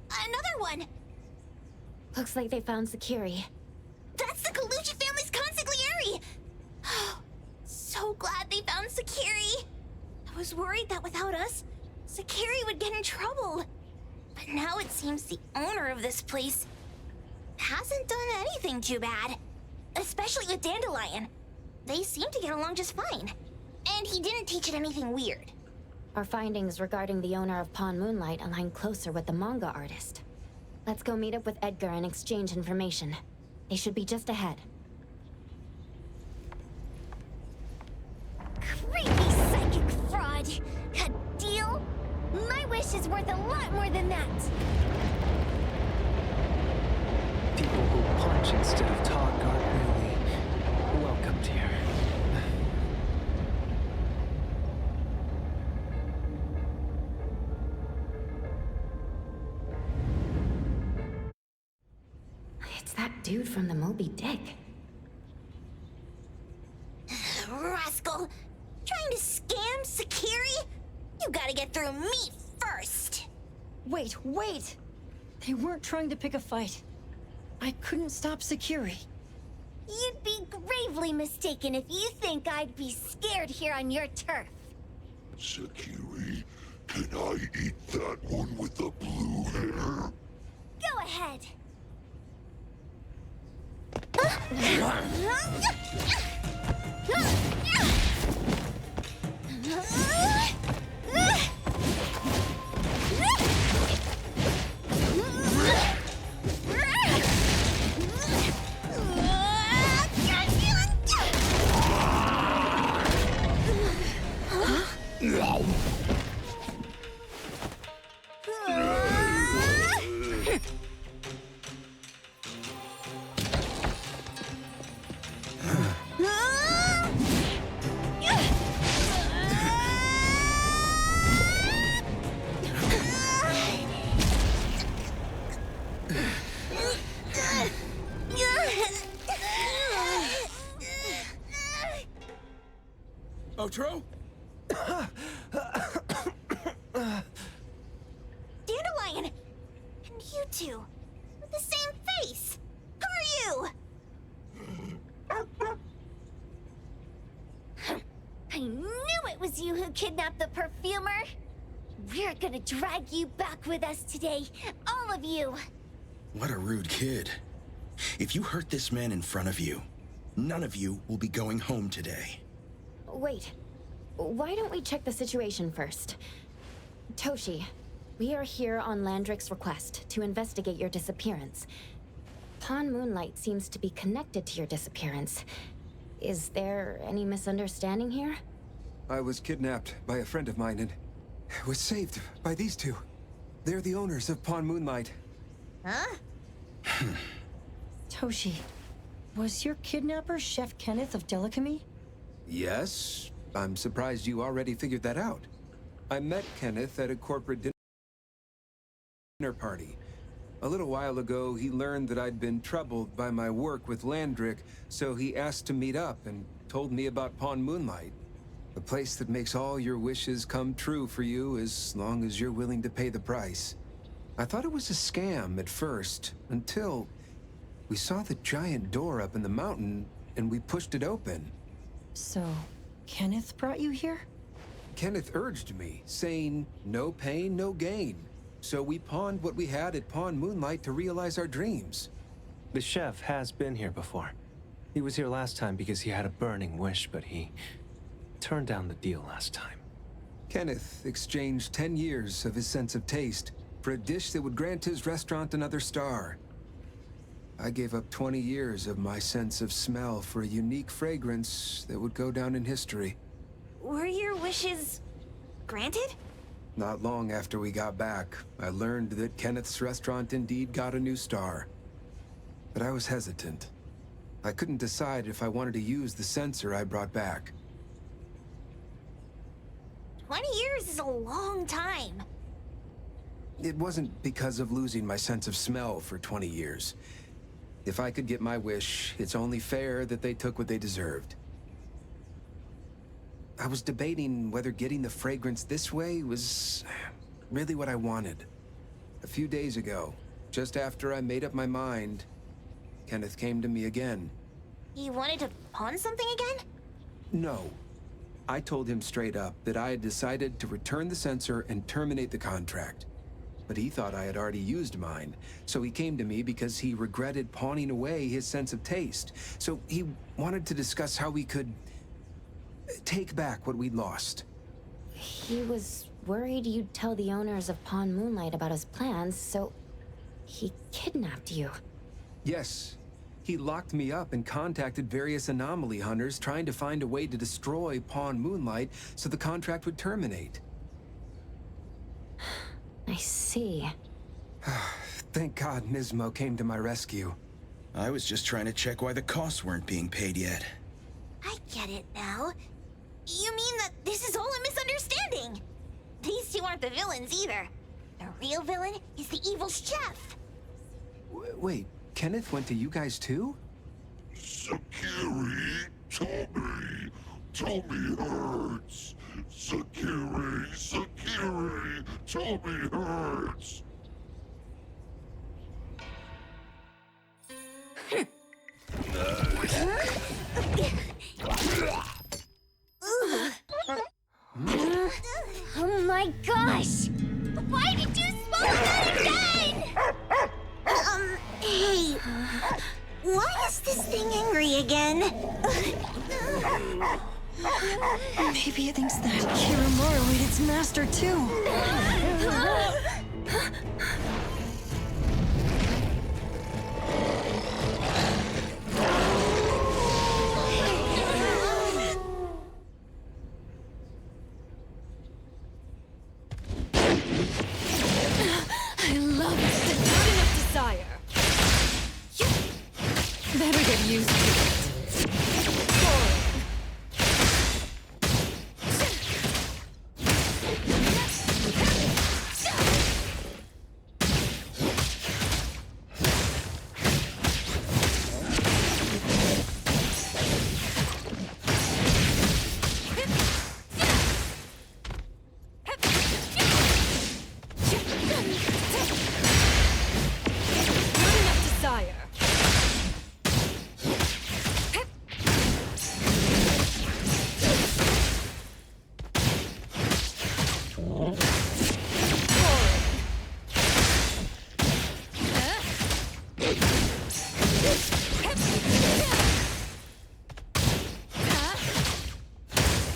Another one! Looks like they found Sakiri. That's the Kaluchi family's consigliere! So glad they found Sakiri! I was worried that without us, Sakiri would get in trouble. But now it seems the owner of this place hasn't done anything too bad. Especially with Dandelion. They seem to get along just fine. And he didn't teach it anything weird. Our findings regarding the owner of Pawn Moonlight align closer with the manga artist. Let's go meet up with Edgar and exchange information. They should be just ahead. Creepy psychic fraud! A deal? My wish is worth a lot more than that! People who punch instead of talk aren't really welcomed here. It's that dude from the Moby Dick. Rascal! Trying to scam Sakiri? You gotta get through me first! Wait! They weren't trying to pick a fight. I couldn't stop Sakiri. You'd be gravely mistaken if you think I'd be scared here on your turf. Sakiri, can I eat that one with the blue hair? Go ahead. Otro? Dandelion! And you two, with the same face! Who are you? I knew it was you who kidnapped the perfumer! We're gonna drag you back with us today, all of you! What a rude kid. If you hurt this man in front of you, none of you will be going home today. Wait. Why don't we check the situation first? Toshi, we are here on Landrick's request to investigate your disappearance. Pawn Moonlight seems to be connected to your disappearance. Is there any misunderstanding here? I was kidnapped by a friend of mine and was saved by these two. They're the owners of Pawn Moonlight. Huh? Toshi, was your kidnapper Chef Kenneth of Delicamy? Yes. I'm surprised you already figured that out. I met Kenneth at a corporate dinner party. A little while ago, he learned that I'd been troubled by my work with Landrick, so he asked to meet up and told me about Pawn Moonlight. A place that makes all your wishes come true for you as long as you're willing to pay the price. I thought it was a scam at first, until we saw the giant door up in the mountain and we pushed it open. So, Kenneth brought you here? Kenneth urged me, saying, no pain, no gain. So we pawned what we had at Pawn Moonlight to realize our dreams. The chef has been here before. He was here last time because he had a burning wish, but he turned down the deal last time. Kenneth exchanged 10 years of his sense of taste for a dish that would grant his restaurant another star. I gave up 20 years of my sense of smell for a unique fragrance that would go down in history. Were your wishes granted? Not long after we got back, I learned that Kenneth's restaurant indeed got a new star. But I was hesitant. I couldn't decide if I wanted to use the sensor I brought back. 20 years is a long time. It wasn't because of losing my sense of smell for 20 years. If I could get my wish, it's only fair that they took what they deserved. I was debating whether getting the fragrance this way was really what I wanted. A few days ago, just after I made up my mind, Kenneth came to me again. He wanted to pawn something again? No. I told him straight up that I had decided to return the sensor and terminate the contract. But he thought I had already used mine, so he came to me because he regretted pawning away his sense of taste. So he wanted to discuss how we could take back what we'd lost. He was worried you'd tell the owners of Pawn Moonlight about his plans, so he kidnapped you. Yes. He locked me up and contacted various anomaly hunters trying to find a way to destroy Pawn Moonlight so the contract would terminate. I see. Thank God Nismo came to my rescue. I was just trying to check why the costs weren't being paid yet. I get it now. You mean that this is all a misunderstanding? These two aren't the villains either. The real villain is the evil chef. Wait, Kenneth went to you guys too? Sakiri, Tommy hurts. Sakiri, Tommy hurts. Oh my gosh! Why did you smoke that again? Hey, why is this thing angry again? Maybe it thinks that Kiramaru ate its master too. I love it. Not enough desire. Better get used to it.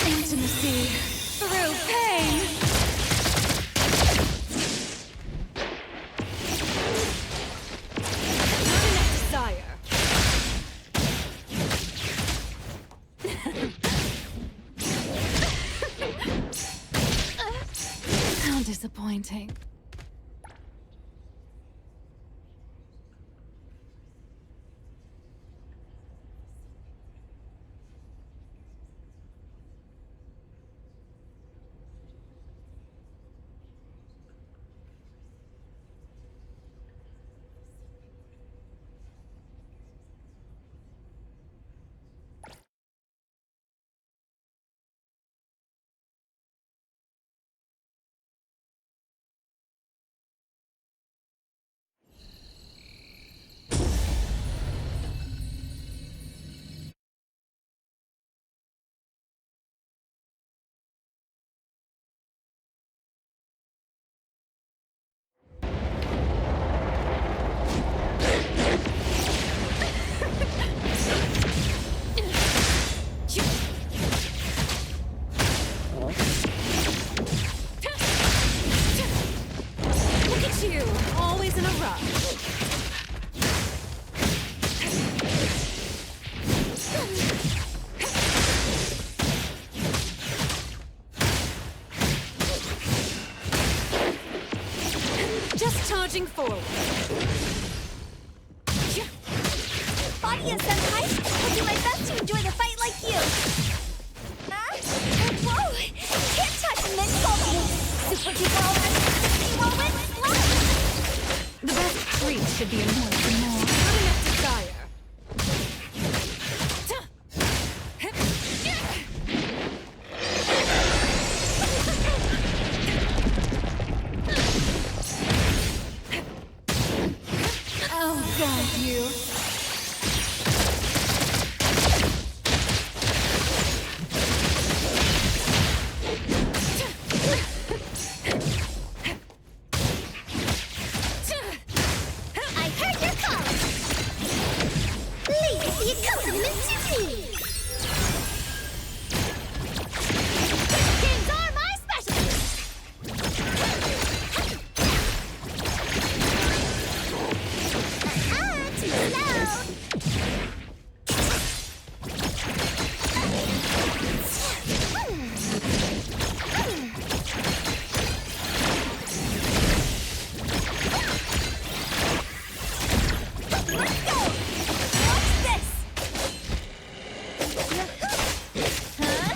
Intimacy through pain. Not enough desire. How disappointing. Charging forward. Audience-senpai, I'll do my best to enjoy the fight like you. Huh? Whoa! Can't touch Mint Salty! Super duper ultra whirlwind splash! The best treat should be a more for more. Not enough desire. Oh, God, you. I heard your call! Please the accompaniment to me! Games are my specialty! Too Let's go! Watch this! Huh?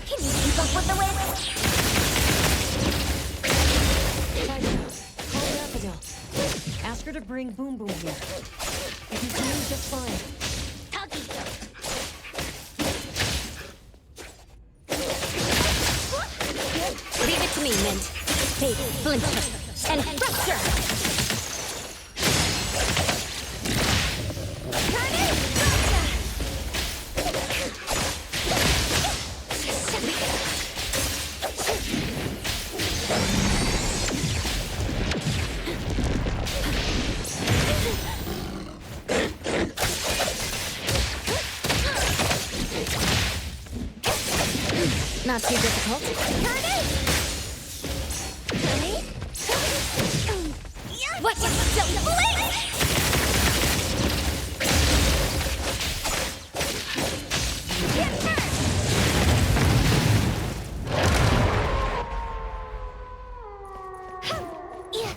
Can you keep up with the wind? Call Daffodil. Ask her to bring Boom Boom here. He's doing just fine. Tuggy! Leave it to me, Mint. Take Flincher and Fracture! Turn it! Gotcha! Not too difficult. Turn it! Ready? What? Don't blink! Get hurt! Yeah.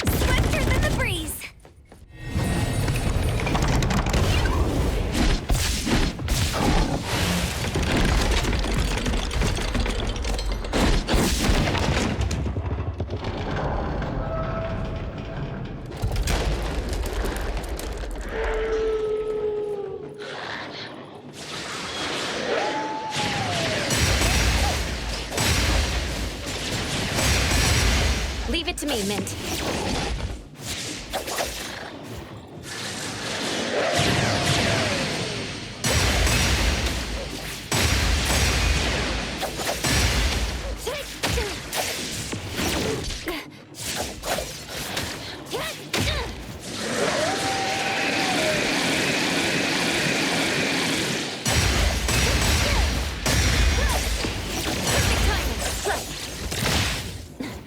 Swifter than the breeze! Leave it to me, Mint.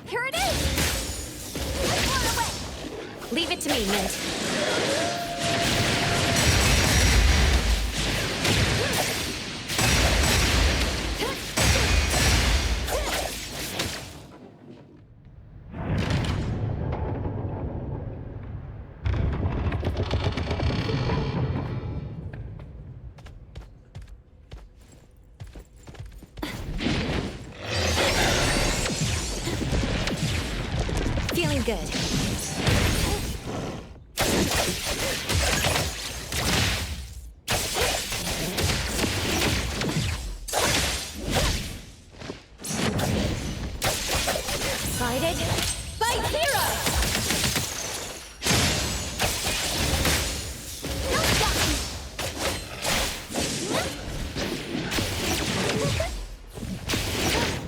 Here it is! Run away! Leave it to me, Mint. Feeling good. Excited? Fight Hero!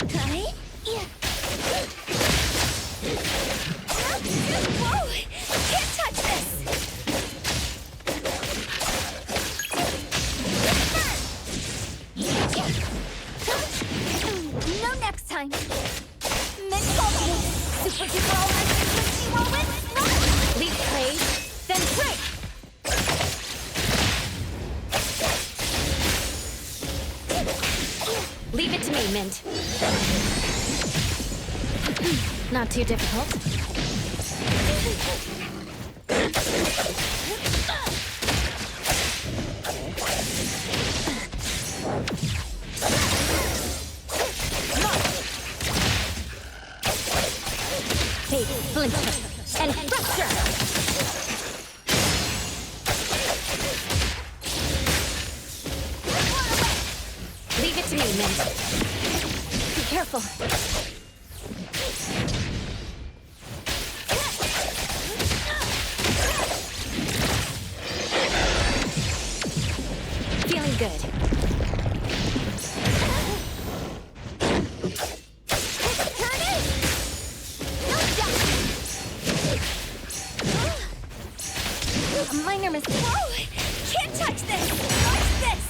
Cut it? Yeah. Leave it to me, Mint. Not too difficult. Fate, splinter, and fracture! Leave it to me, Mint. Be careful. Feeling good. A minor mistake. Whoa! Can't touch this! Watch this!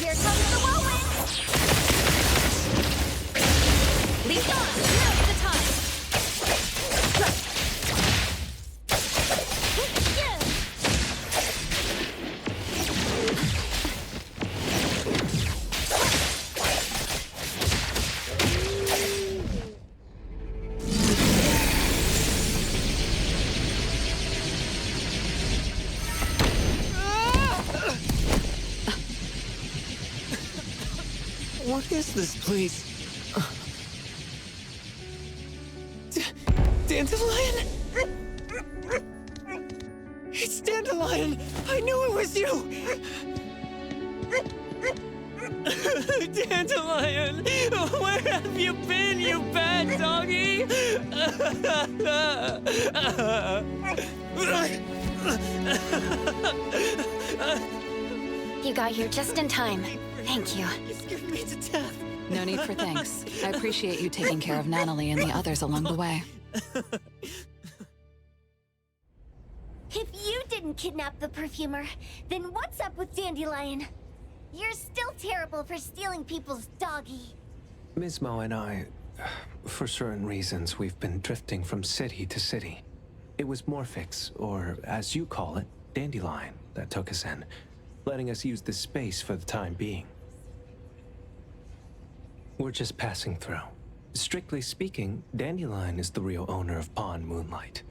Here comes the whirlwind! Leave on! Now's the time! What is this place? Dandelion? It's Dandelion! I knew it was you! Dandelion! Where have you been, you bad doggy? You got here just in time. Thank you. You scared me to death. No need for thanks. I appreciate you taking care of Natalie and the others along the way. If you didn't kidnap the perfumer, then what's up with Dandelion? You're still terrible for stealing people's doggy. Ms. Mo and I, for certain reasons, we've been drifting from city to city. It was Morphix, or as you call it, Dandelion, that took us in, letting us use this space for the time being. We're just passing through. Strictly speaking, Dandelion is the real owner of Pawn Moonlight.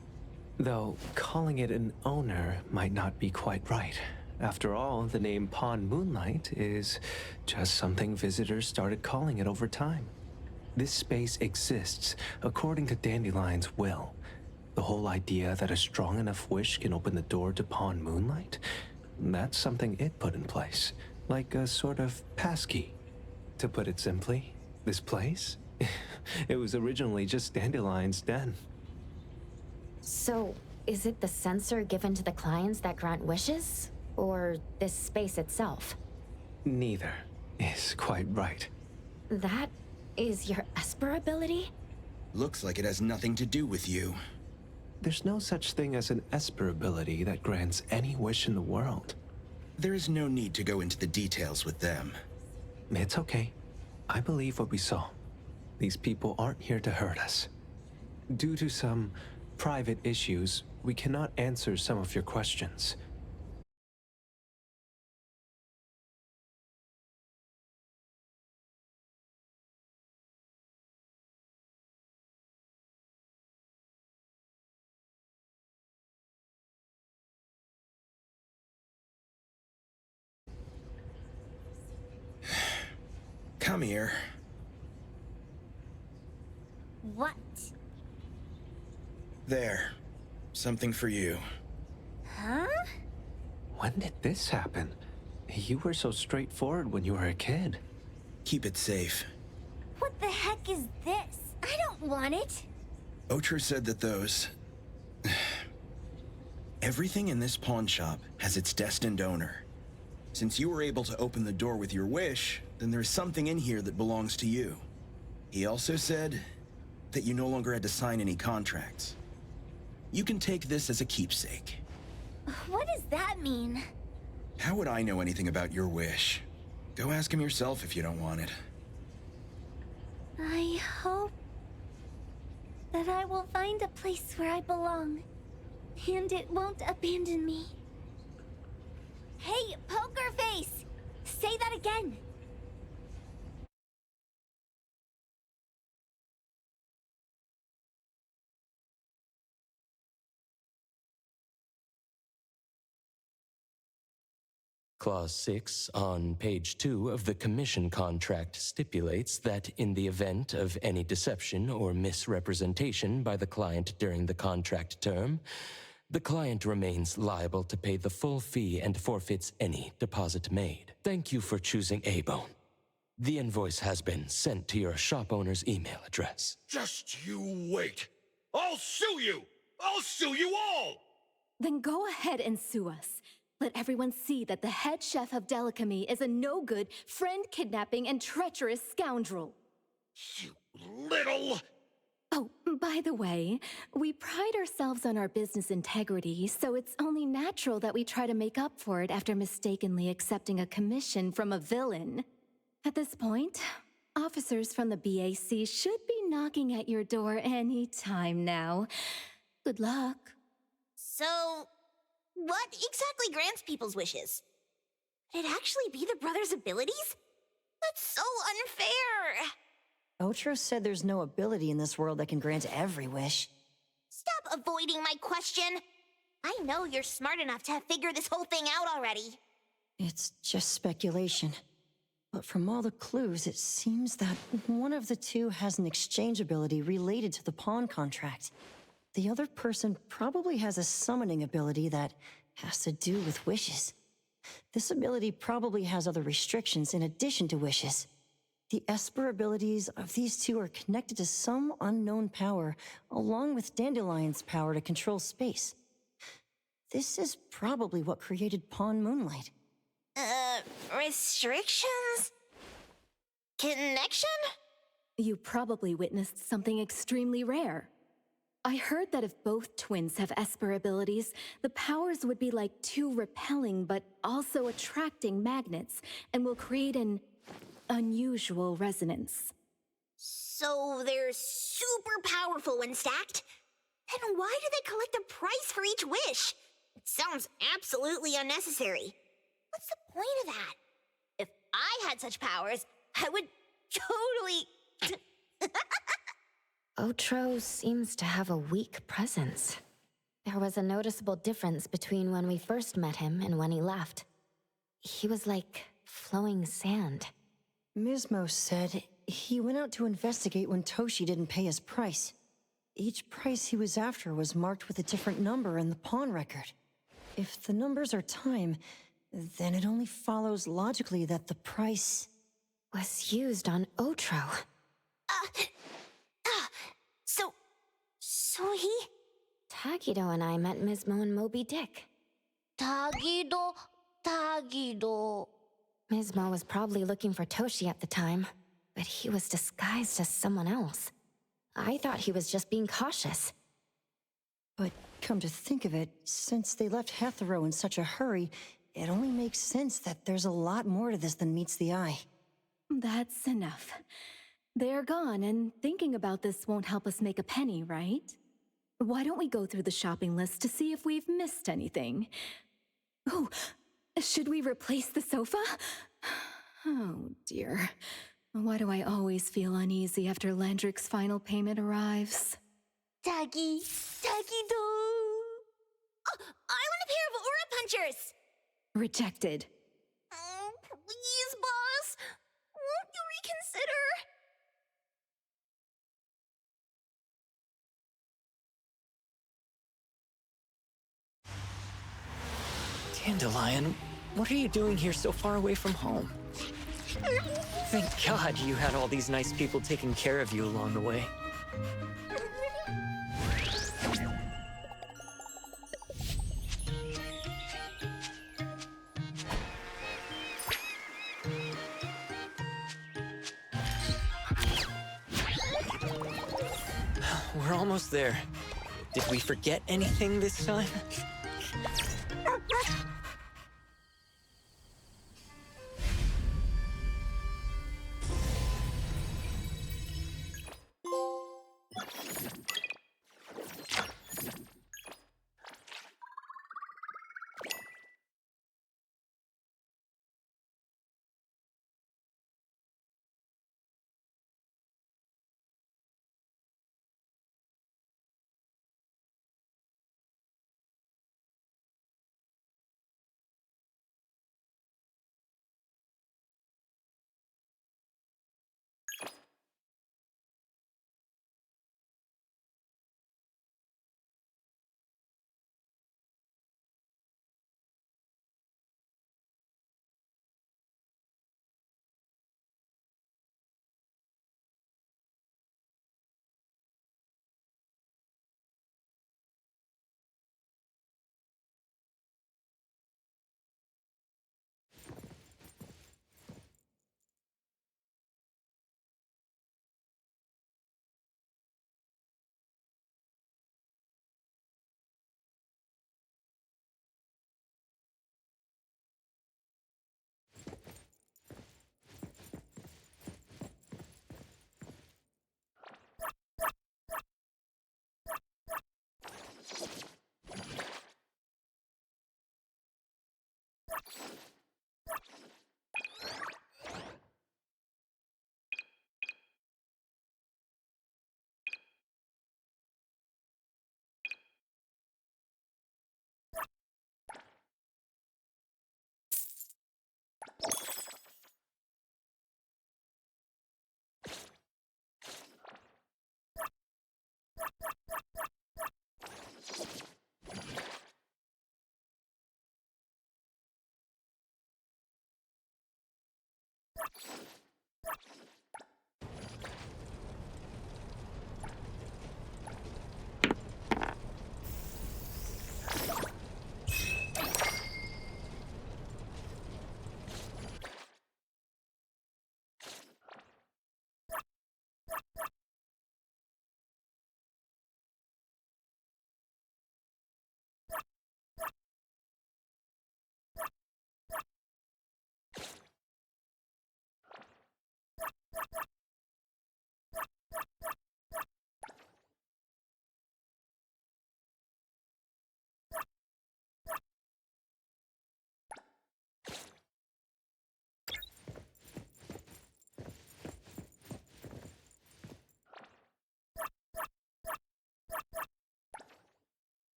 Though, calling it an owner might not be quite right. After all, the name Pawn Moonlight is just something visitors started calling it over time. This space exists according to Dandelion's will. The whole idea that a strong enough wish can open the door to Pawn Moonlight? That's something it put in place, like a sort of passkey. To put it simply, this place? It was originally just Dandelion's den. So, is it the sensor given to the clients that grant wishes? Or this space itself? Neither is quite right. That is your Esper ability? Looks like it has nothing to do with you. There's no such thing as an Esper ability that grants any wish in the world. There is no need to go into the details with them. It's okay. I believe what we saw. These people aren't here to hurt us. Due to some private issues, we cannot answer some of your questions. Come here. What? There. Something for you. Huh? When did this happen? You were so straightforward when you were a kid. Keep it safe. What the heck is this? I don't want it. Ocher said that those... Everything in this pawn shop has its destined owner. Since you were able to open the door with your wish, then there's something in here that belongs to you. He also said that you no longer had to sign any contracts. You can take this as a keepsake. What does that mean? How would I know anything about your wish? Go ask him yourself if you don't want it. I hope that I will find a place where I belong, and it won't abandon me. Hey, Poker Face! Say that again! Clause 6 on page 2 of the commission contract stipulates that in the event of any deception or misrepresentation by the client during the contract term, the client remains liable to pay the full fee and forfeits any deposit made. Thank you for choosing A-Bone. The invoice has been sent to your shop owner's email address. Just you wait. I'll sue you! I'll sue you all! Then go ahead and sue us. Let everyone see that the head chef of Delicamy is a no-good, friend-kidnapping, and treacherous scoundrel. You little... Oh, by the way, we pride ourselves on our business integrity, so it's only natural that we try to make up for it after mistakenly accepting a commission from a villain. At this point, officers from the BAC should be knocking at your door any time now. Good luck. So, what exactly grants people's wishes? Could it actually be the brothers' abilities? That's so unfair! Otro said there's no ability in this world that can grant every wish. Stop avoiding my question! I know you're smart enough to have figured this whole thing out already. It's just speculation. But from all the clues, it seems that one of the two has an exchange ability related to the pawn contract. The other person probably has a summoning ability that has to do with wishes. This ability probably has other restrictions in addition to wishes. The Esper abilities of these two are connected to some unknown power, along with Dandelion's power to control space. This is probably what created Pawn Moonlight. Restrictions? Connection? You probably witnessed something extremely rare. I heard that if both twins have Esper abilities, the powers would be like two repelling but also attracting magnets, and will create an unusual resonance. So they're super powerful when stacked? Then why do they collect a price for each wish? It sounds absolutely unnecessary. What's the point of that? If I had such powers, I would totally... Otro seems to have a weak presence. There was a noticeable difference between when we first met him and when he left. He was like flowing sand. Mismo said he went out to investigate when Toshi didn't pay his price. Each price he was after was marked with a different number in the pawn record. If the numbers are time, then it only follows logically that the price was used on Otro. So he... Tagido and I met Mismo and Moby Dick. Tagido... Mismo was probably looking for Toshi at the time, but he was disguised as someone else. I thought he was just being cautious. But come to think of it, since they left Hetero in such a hurry, it only makes sense that there's a lot more to this than meets the eye. That's enough. They're gone, and thinking about this won't help us make a penny, right? Why don't we go through the shopping list to see if we've missed anything? Oh, should we replace the sofa? Oh, dear. Why do I always feel uneasy after Landrick's final payment arrives? Tagido... Oh, I want a pair of aura punchers! Rejected. Oh, please, boss. Won't you reconsider? Dandelion, what are you doing here so far away from home? Thank God you had all these nice people taking care of you along the way. We're almost there. Did we forget anything this time?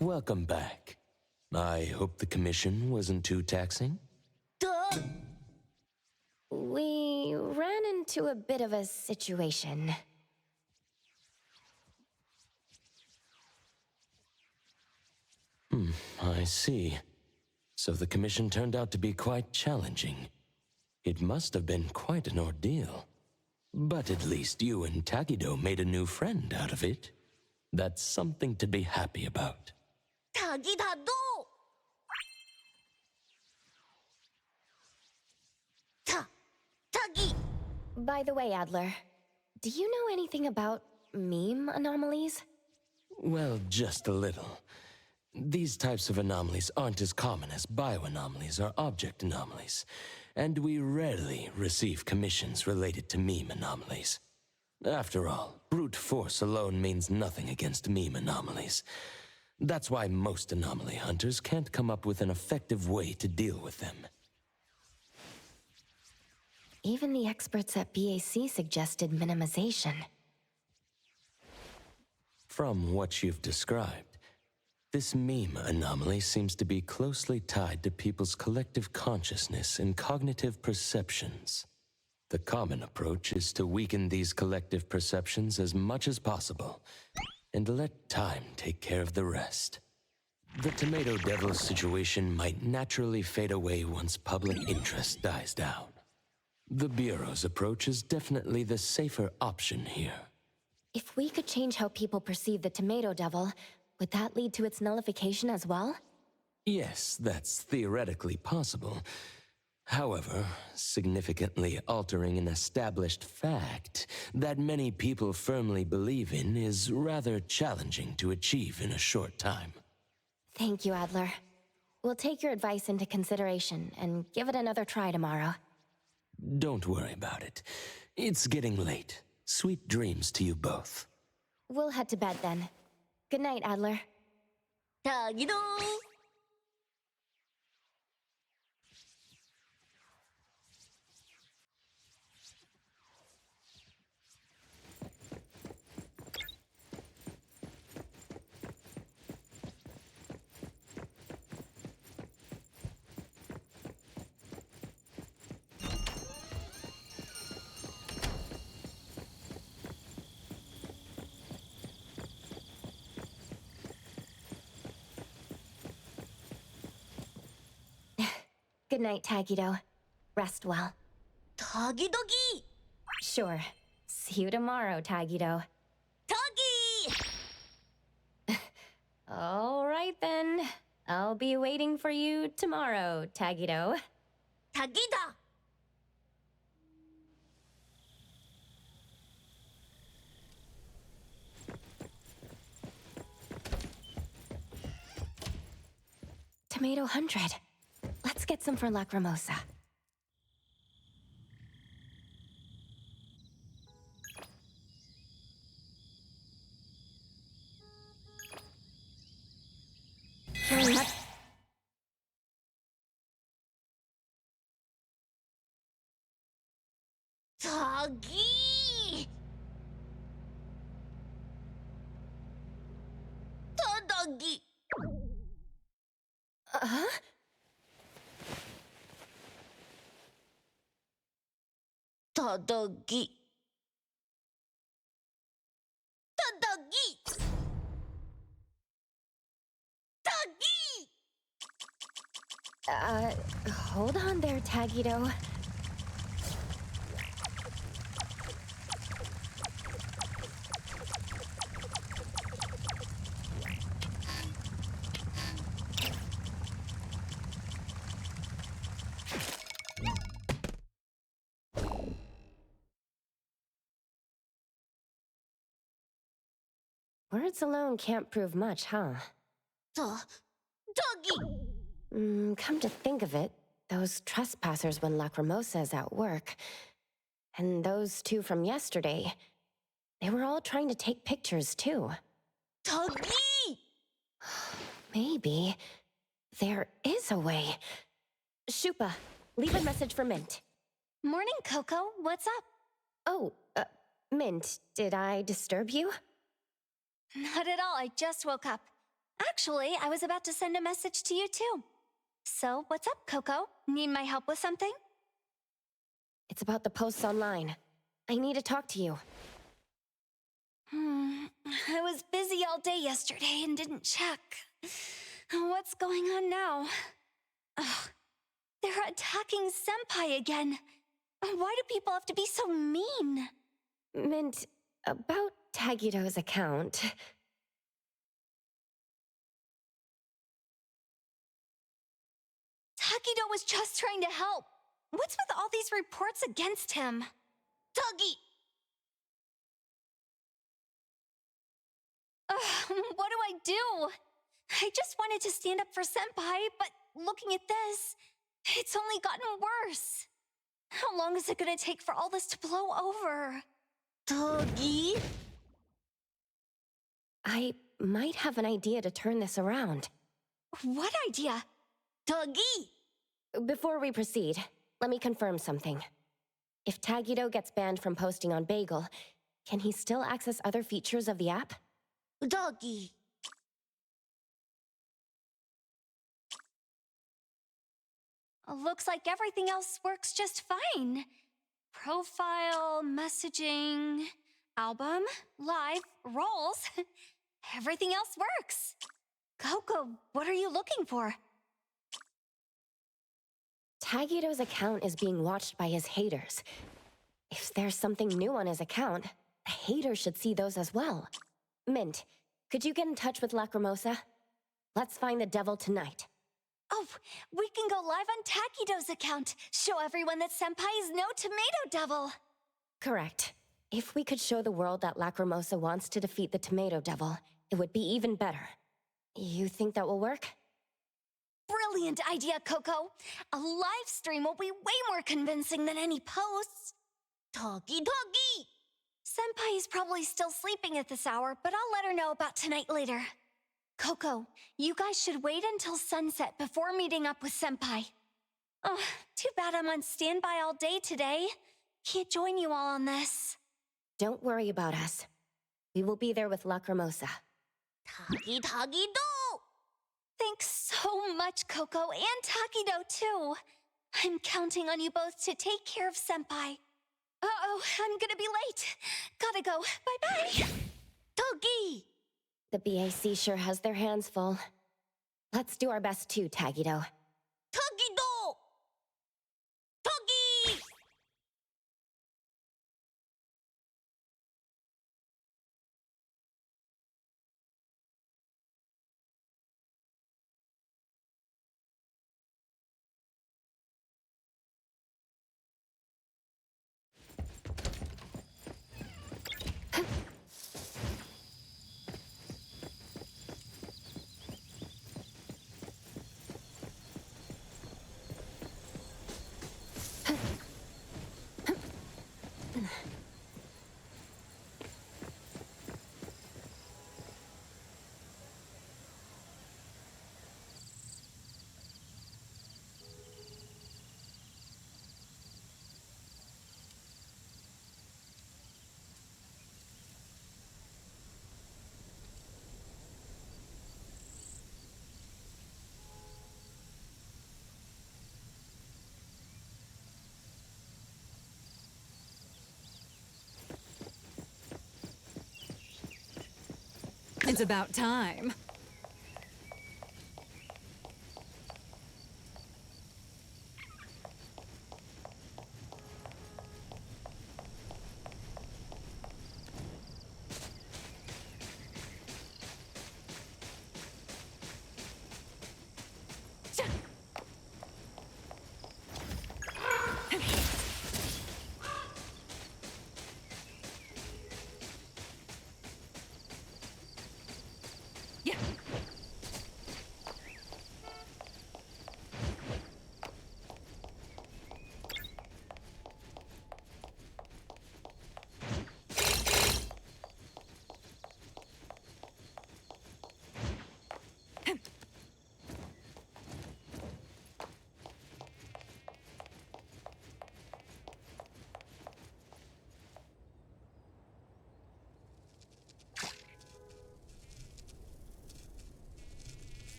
Welcome back. I hope the commission wasn't too taxing. We ran into a bit of a situation. I see. So the commission turned out to be quite challenging. It must have been quite an ordeal. But at least you and Tagido made a new friend out of it. That's something to be happy about. By the way, Adler, do you know anything about meme anomalies? Well, just a little. These types of anomalies aren't as common as bioanomalies or object anomalies, and we rarely receive commissions related to meme anomalies. After all, brute force alone means nothing against meme anomalies. That's why most anomaly hunters can't come up with an effective way to deal with them. Even the experts at BAC suggested minimization. From what you've described, this meme anomaly seems to be closely tied to people's collective consciousness and cognitive perceptions. The common approach is to weaken these collective perceptions as much as possible, and let time take care of the rest. The Tomato Devil situation might naturally fade away once public interest dies down. The Bureau's approach is definitely the safer option here. If we could change how people perceive the Tomato Devil, would that lead to its nullification as well? Yes, that's theoretically possible. However, significantly altering an established fact that many people firmly believe in is rather challenging to achieve in a short time. Thank you, Adler. We'll take your advice into consideration and give it another try tomorrow. Don't worry about it. It's getting late. Sweet dreams to you both. We'll head to bed then. Good night, Adler. Good night, Tagido. Rest well. Tagidogi! Sure. See you tomorrow, Tagido. Tagi! All right then. I'll be waiting for you tomorrow, Tagido. Tagida! Tomato 100. Let's get some for Lacrimosa. Tagi! Tadagi! Tadagi! Tadagi! Tagi! Hold on there, Tagido. Words alone can't prove much, huh? Doggy! Come to think of it, those trespassers when Lacrimosa is at work, and those two from yesterday, they were all trying to take pictures too. Doggy! Maybe there is a way. Shupa, leave a message for Mint. Morning, Coco. What's up? Oh, Mint, did I disturb you? Not at all. I just woke up. Actually, I was about to send a message to you too. So, what's up, Coco? Need my help with something? It's about the posts online. I need to talk to you. I was busy all day yesterday and didn't check. What's going on now? Ugh, they're attacking Senpai again. Why do people have to be so mean? Mint, about Tagido's account. Tagido was just trying to help. What's with all these reports against him? Tagi! What do I do? I just wanted to stand up for Senpai, but looking at this, it's only gotten worse. How long is it gonna take for all this to blow over? Tagi? I might have an idea to turn this around. What idea? Tagi! Before we proceed, let me confirm something. If Tagido gets banned from posting on Bagel, can he still access other features of the app? Doggy. Looks like everything else works just fine. Profile, messaging, album, live, roles. Everything else works. Coco, what are you looking for? Tagido's account is being watched by his haters. If there's something new on his account, the haters should see those as well. Mint, could you get in touch with Lacrimosa? Let's find the devil tonight. Oh, we can go live on Tagido's account. Show everyone that Senpai is no tomato devil. Correct. If we could show the world that Lacrimosa wants to defeat the tomato devil, it would be even better. You think that will work? Brilliant idea, Coco. A live stream will be way more convincing than any posts. Doggy doggy! Senpai is probably still sleeping at this hour, but I'll let her know about tonight later. Coco, you guys should wait until sunset before meeting up with Senpai. Oh, too bad I'm on standby all day today. Can't join you all on this. Don't worry about us. We will be there with Lacrimosa. Tagi Tagi Do! Thanks so much, Coco, and Tagido too. I'm counting on you both to take care of Senpai. Uh-oh, I'm gonna be late. Gotta go. Bye-bye. Togi! The BAC sure has their hands full. Let's do our best too, Tagido. Tagido! Sounds about time.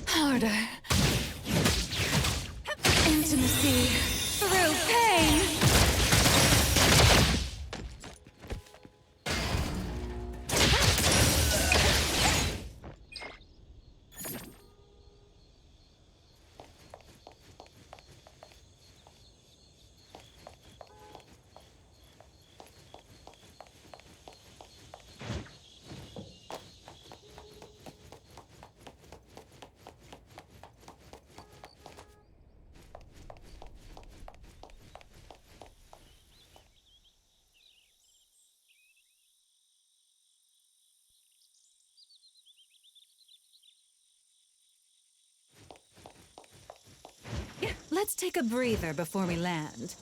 Harder. Intimacy through pain. Let's take a breather before we land.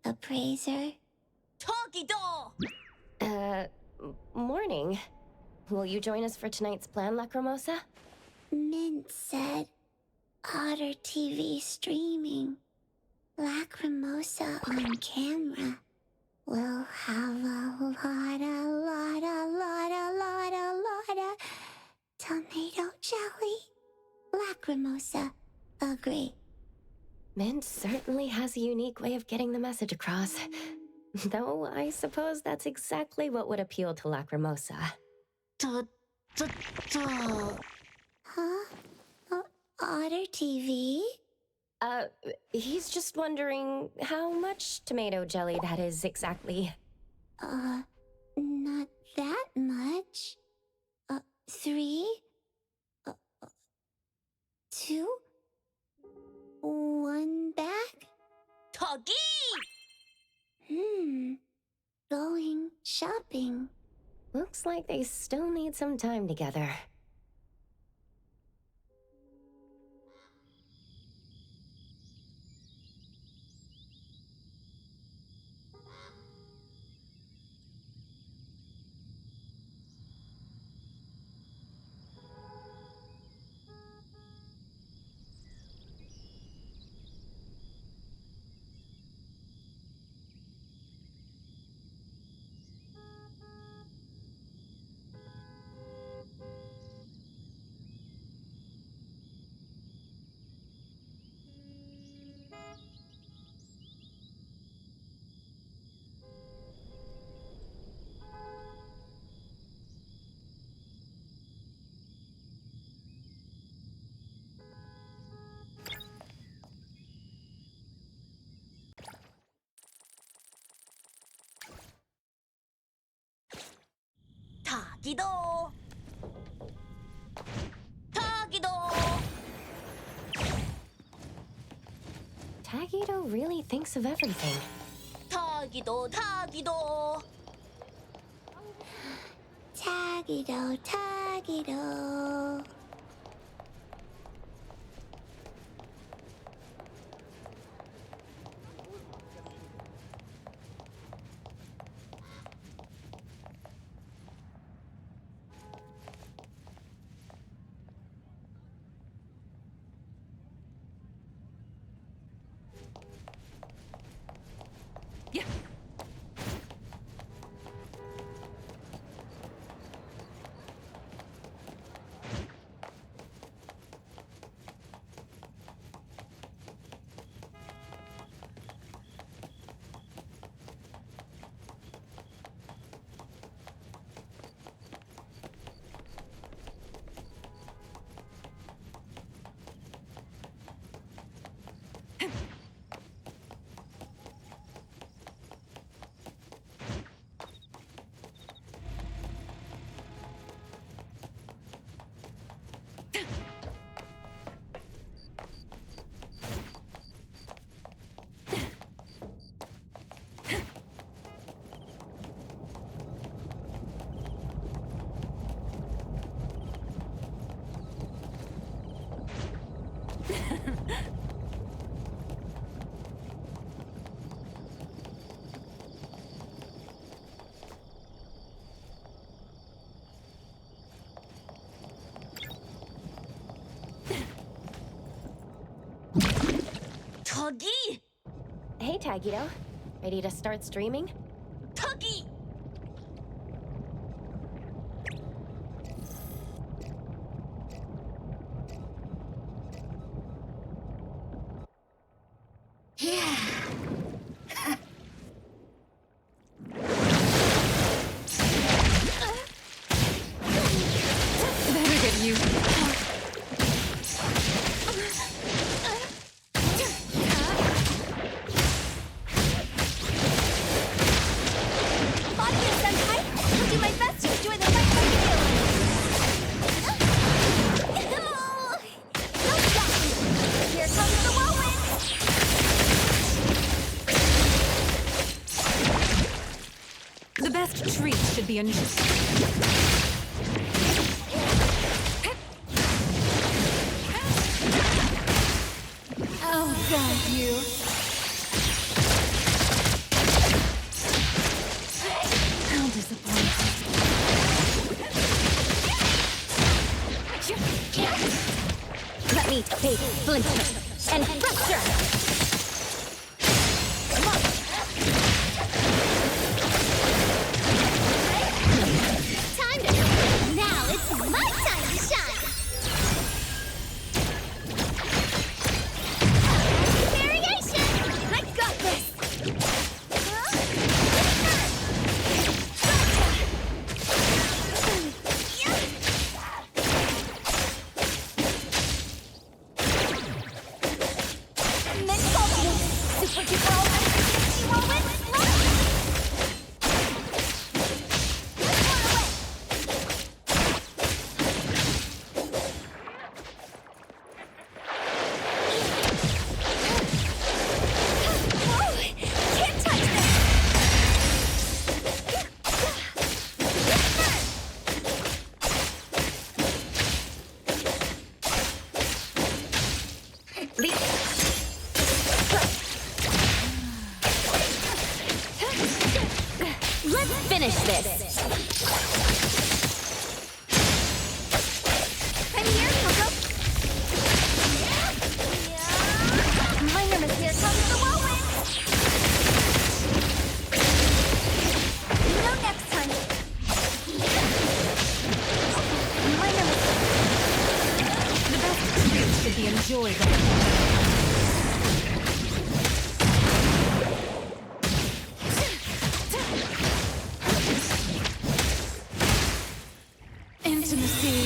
appraiser. Uh, morning. Will you join us for tonight's plan, Lacrimosa? Mint said Otter TV streaming. Lacrimosa on camera. We'll have a lot of tomato jelly. Lacrimosa, agree. Mint certainly has a unique way of getting the message across. Though I suppose that's exactly what would appeal to Lacrimosa. Huh? Otter TV? He's just wondering how much tomato jelly that is exactly. Not that much. 3, 2, 1 bag? Going shopping. Looks like they still need some time together. Tagido really thinks of everything. Tagido. Hey, Tagido. Ready to start streaming? Better get you. The best treat should be a I'll guide you. Let me take splinter and fracture! Time to now it's my time to shine. Variation! I got this. Super duper whirlwind, Let's finish this! I'm here, Coco. My name is Here Comes the Whirlwind. No next time. My name is... The best treats should be enjoyable. Intimacy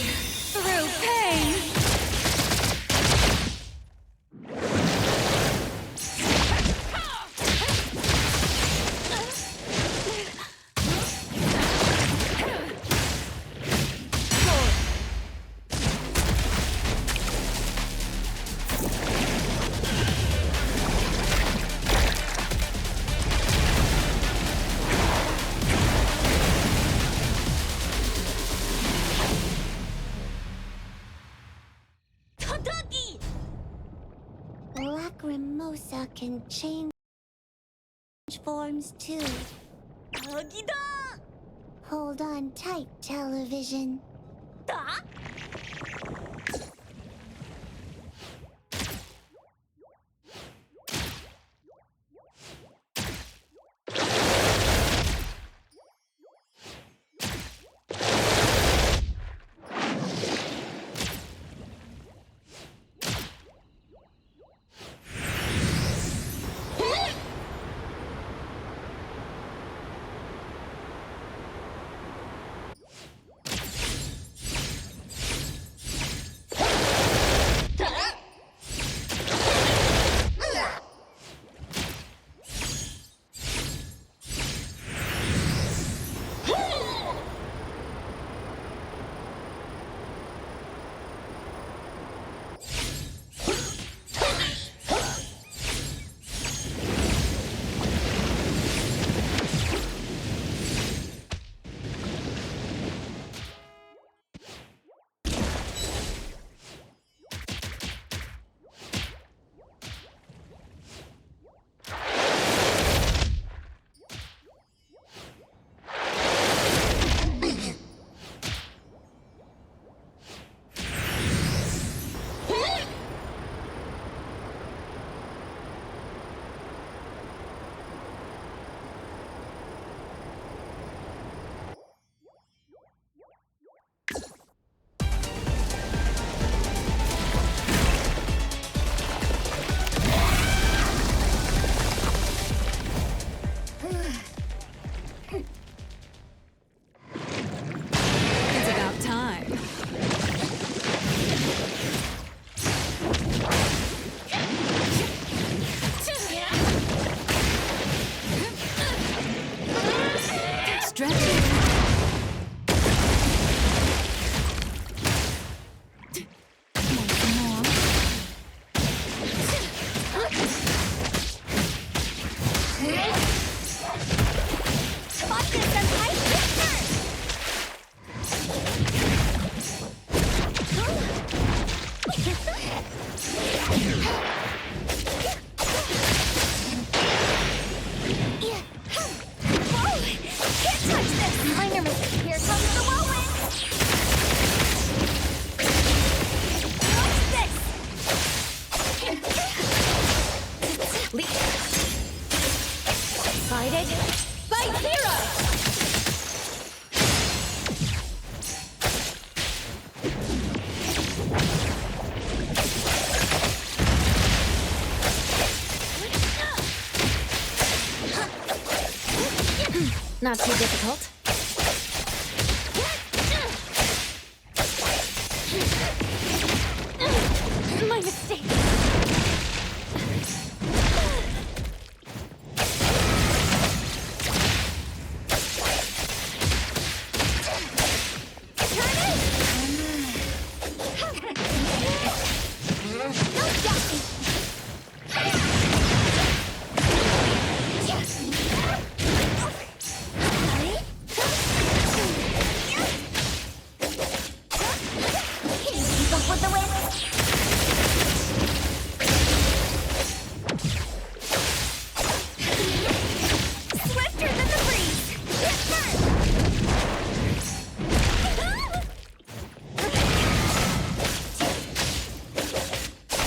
through pain. Lacrimosa can change forms too. Hold on tight, television. Not too difficult. My mistake.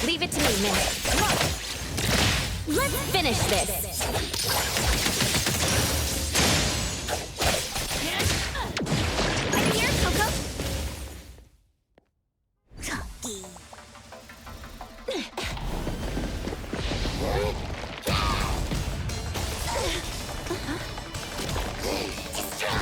Leave it to me, Min. Let's finish this. I'm here, Coco. Just try.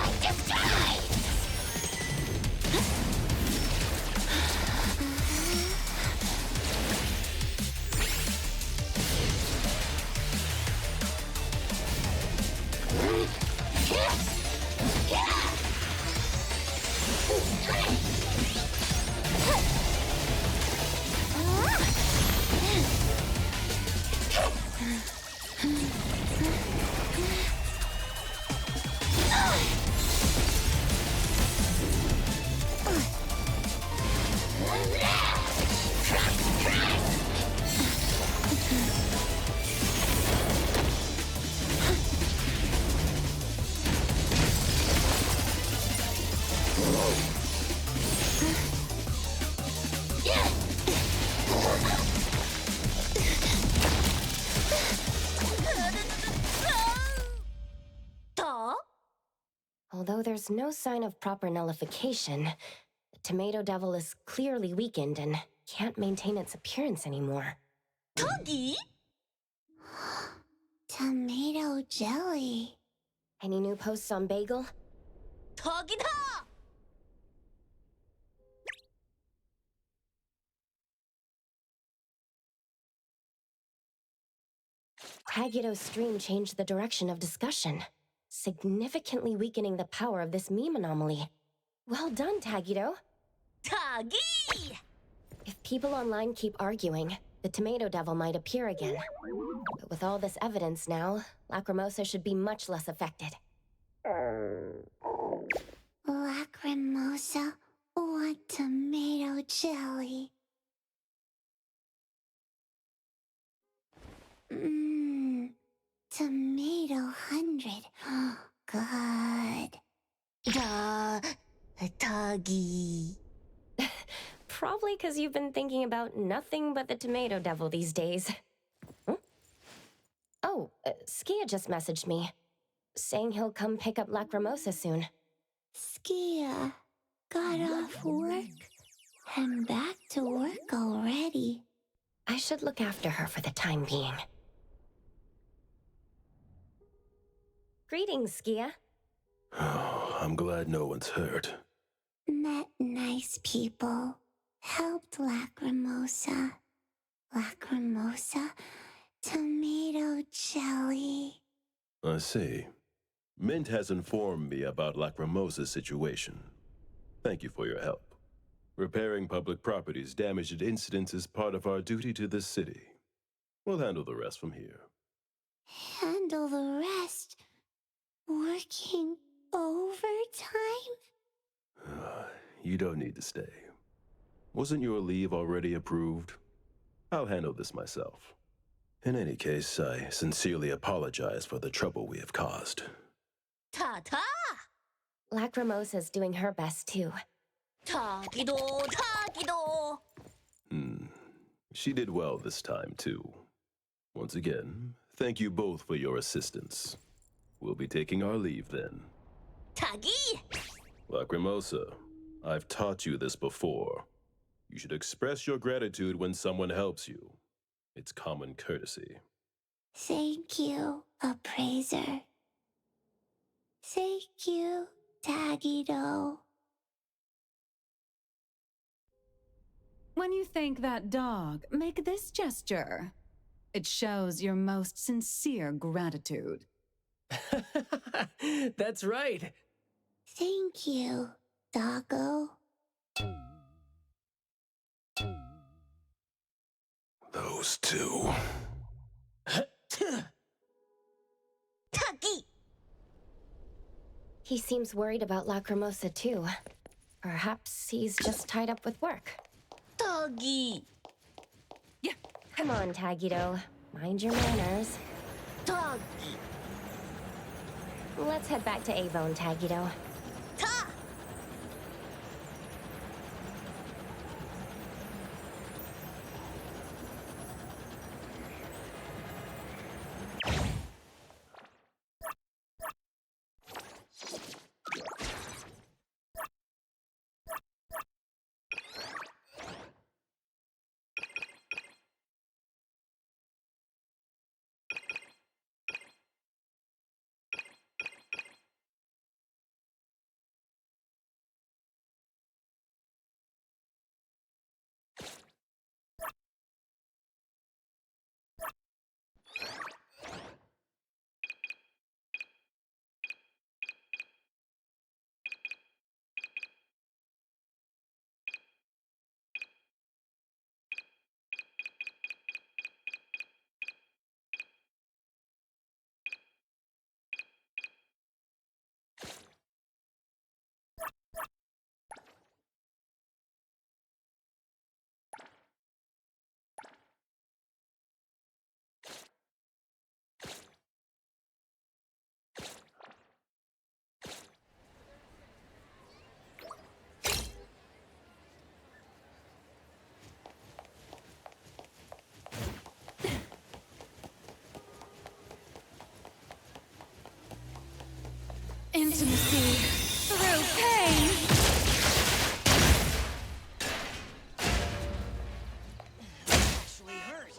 Although there's no sign of proper nullification, the Tomato Devil is clearly weakened and can't maintain its appearance anymore. Toggy? Tomato jelly. Any new posts on Bagel? Toggy-da! Tagido's stream changed the direction of discussion, significantly weakening the power of this meme anomaly. Well done, Tagido. Toggy! If people online keep arguing, the Tomato Devil might appear again. But with all this evidence now, Lacrimosa should be much less affected. Lacrimosa want tomato jelly. Tomato 100. Good. Toggy. Probably because you've been thinking about nothing but the Tomato Devil these days. Oh, Skia just messaged me, saying he'll come pick up Lacrimosa soon. Skia got off work and back to work already. I should look after her for the time being. Greetings, Skia. I'm glad no one's hurt. Met nice people. Helped Lacrimosa. Lacrimosa, tomato jelly. I see. Mint has informed me about Lacrimosa's situation. Thank you for your help. Repairing public properties damaged at incidents is part of our duty to this city. We'll handle the rest from here. Handle the rest? Working overtime? You don't need to stay. Wasn't your leave already approved? I'll handle this myself. In any case, I sincerely apologize for the trouble we have caused. Ta-ta! Lacrimosa's doing her best, too. Tagido, Tagido! She did well this time, too. Once again, thank you both for your assistance. We'll be taking our leave then. Tagi! Lacrimosa, I've taught you this before. You should express your gratitude when someone helps you. It's common courtesy. Thank you, appraiser. Thank you, Tagido. When you thank that dog, make this gesture. It shows your most sincere gratitude. That's right. Thank you, doggo. Those two. Tuggy! He seems worried about Lacrimosa too. Perhaps he's just tied up with work. Doggy! Yeah. Come on, Tagido. Mind your manners. Doggy! Let's head back to Avon, Tagido. Ta! Intimacy through pain. Actually hurt.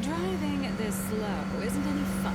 Driving this slow isn't any fun.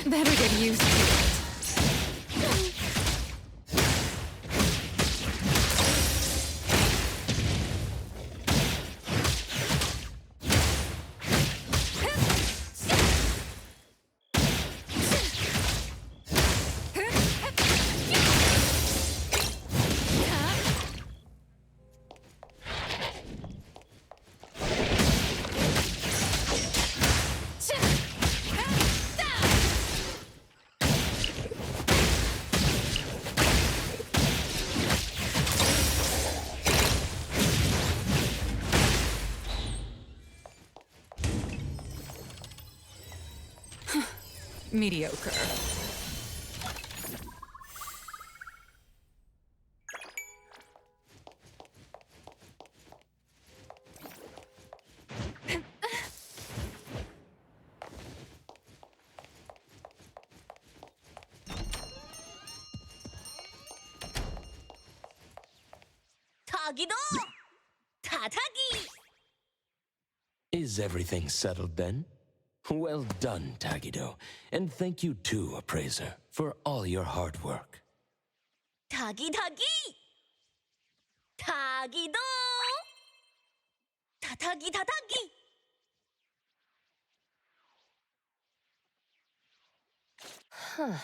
Better get used to it. mediocre. 타기도! 타타기! Is everything settled then? Well done, Tagido. And thank you too, Appraiser, for all your hard work. 타기 타기! 타기도! 타타기 타타기! Huh.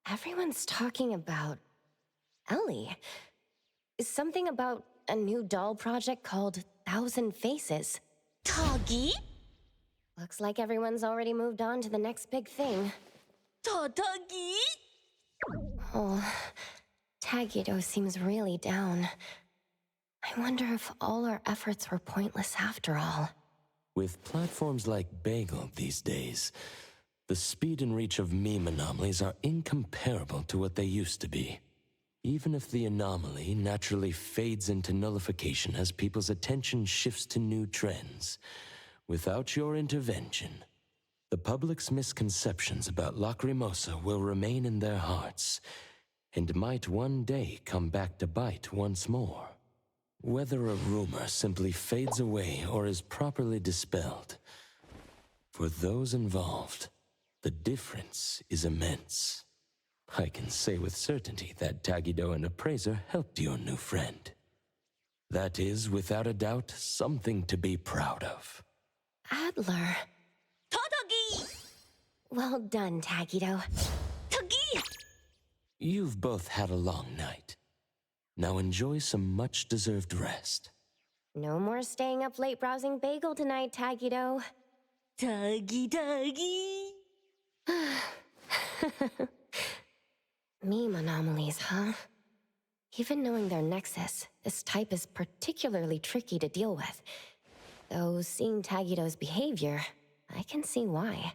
Everyone's talking about Ellie. Something about a new doll project called Thousand Faces. 타기? Looks like everyone's already moved on to the next big thing. 타타기? Oh, Tagido seems really down. I wonder if all our efforts were pointless after all. With platforms like Bagel these days, the speed and reach of meme anomalies are incomparable to what they used to be. Even if the anomaly naturally fades into nullification as people's attention shifts to new trends, without your intervention, the public's misconceptions about Lacrimosa will remain in their hearts, and might one day come back to bite once more. Whether a rumor simply fades away or is properly dispelled, for those involved, the difference is immense. I can say with certainty that Tagido and Appraiser helped your new friend. That is, without a doubt, something to be proud of. Adler. 타타기! Well done, Tagido. 타기! You've both had a long night. Now enjoy some much-deserved rest. No more staying up late browsing Bagel tonight, Tagido. 타기 타기! Meme anomalies, huh? Even knowing their nexus, this type is particularly tricky to deal with. Though seeing Tagido's behavior, I can see why.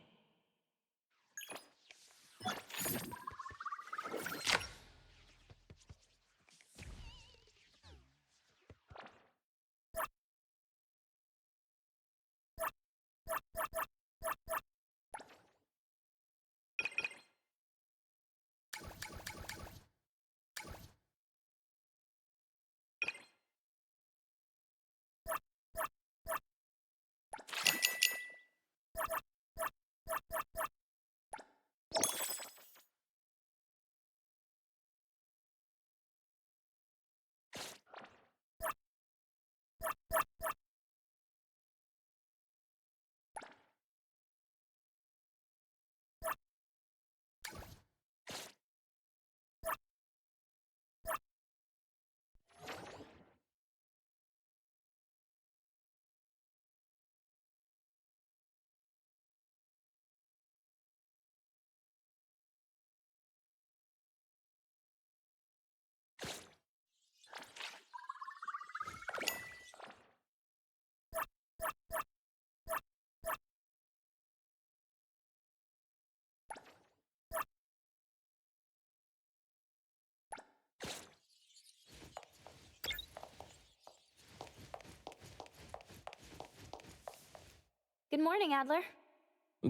Good morning, Adler.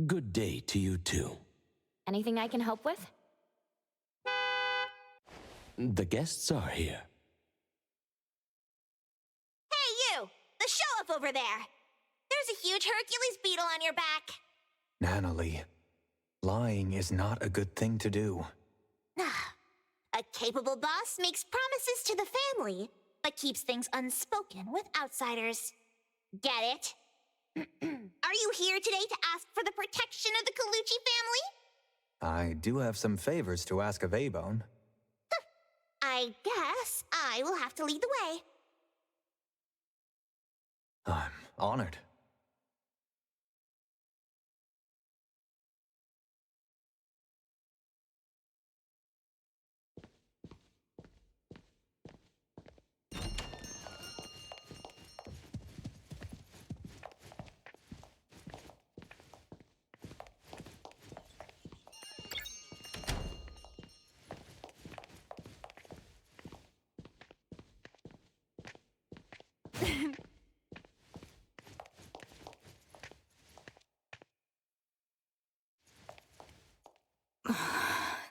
Good day to you too. Anything I can help with? The guests are here. Hey, you! The show-off over there! There's a huge Hercules beetle on your back! Natalie, lying is not a good thing to do. A capable boss makes promises to the family, but keeps things unspoken with outsiders. Get it? Are you here today to ask for the protection of the Colucci family? I do have some favors to ask of A-Bone. I guess I will have to lead the way. I'm honored.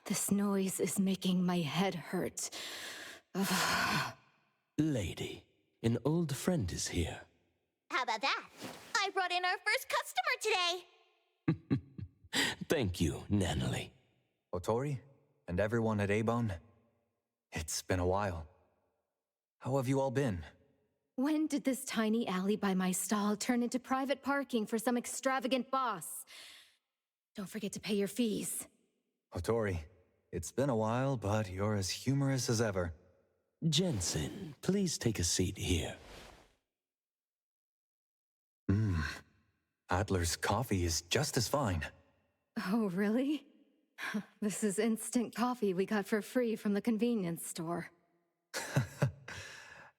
This noise is making my head hurt. Lady, an old friend is here. How about that? I brought in our first customer today. Thank you, Nanalie. Otori, and everyone at Abone. It's been a while. How have you all been? When did this tiny alley by my stall turn into private parking for some extravagant boss? Don't forget to pay your fees. Otori, it's been a while, but you're as humorous as ever. Jensen, please take a seat here. Adler's coffee is just as fine. Oh, really? This is instant coffee we got for free from the convenience store.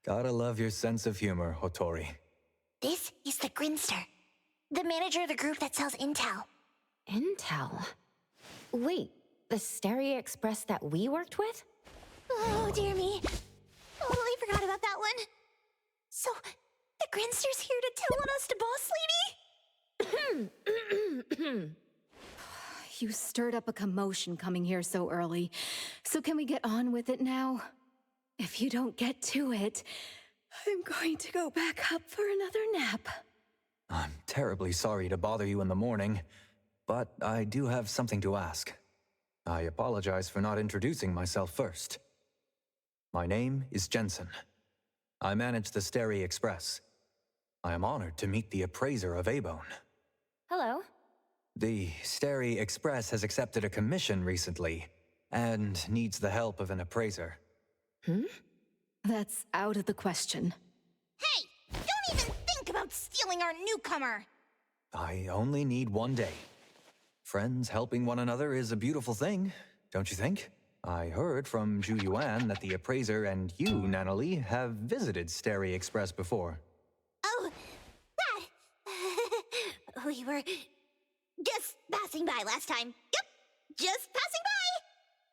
Gotta love your sense of humor, Otori. This is the Grinster, the manager of the group that sells Intel. Intel? Wait, the Stereo Express that we worked with? Oh, dear me. Totally forgot about that one. So, the Grinster's here to tell on us to Boss Lady? You stirred up a commotion coming here so early. So can we get on with it now? If you don't get to it, I'm going to go back up for another nap. I'm terribly sorry to bother you in the morning, but I do have something to ask. I apologize for not introducing myself first. My name is Jensen. I manage the Stereo Express. I am honored to meet the appraiser of Abone. Hello. The Stereo Express has accepted a commission recently, and needs the help of an appraiser. That's out of the question. Hey! Don't even think about stealing our newcomer! I only need one day. Friends helping one another is a beautiful thing, don't you think? I heard from Zhu Yuan that the appraiser and you, Nanalie, have visited Stereo Express before. Oh, that... we were just passing by last time. Yep, just passing by!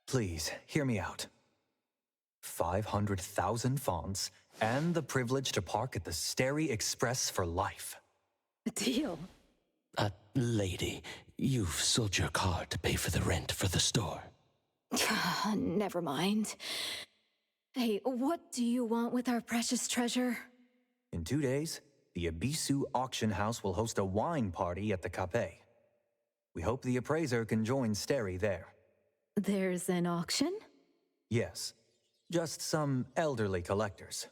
Please, hear me out. 500,000 fonts, and the privilege to park at the Stereo Express for life. A deal. Lady, you've sold your car to pay for the rent for the store. Never mind. Hey, what do you want with our precious treasure? In 2 days, the Abisu auction house will host a wine party at the Cafe. We hope the appraiser can join Stereo there. There's an auction? Yes. Just some elderly collectors.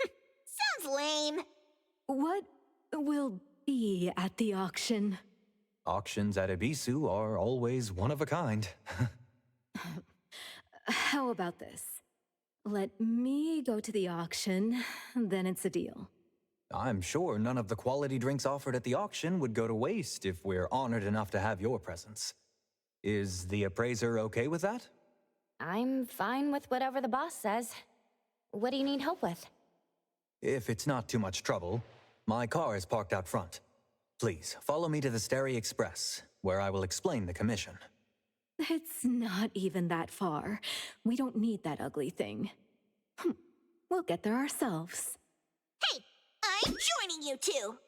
Sounds lame. What will be at the auction? Auctions at Abisu are always one of a kind. How about this? Let me go to the auction, then it's a deal. I'm sure none of the quality drinks offered at the auction would go to waste if we're honored enough to have your presence. Is the appraiser okay with that? I'm fine with whatever the boss says. What do you need help with? If it's not too much trouble, my car is parked out front. Please, follow me to the Stereo Express, where I will explain the commission. It's not even that far. We don't need that ugly thing. We'll get there ourselves. Hey, I'm joining you two!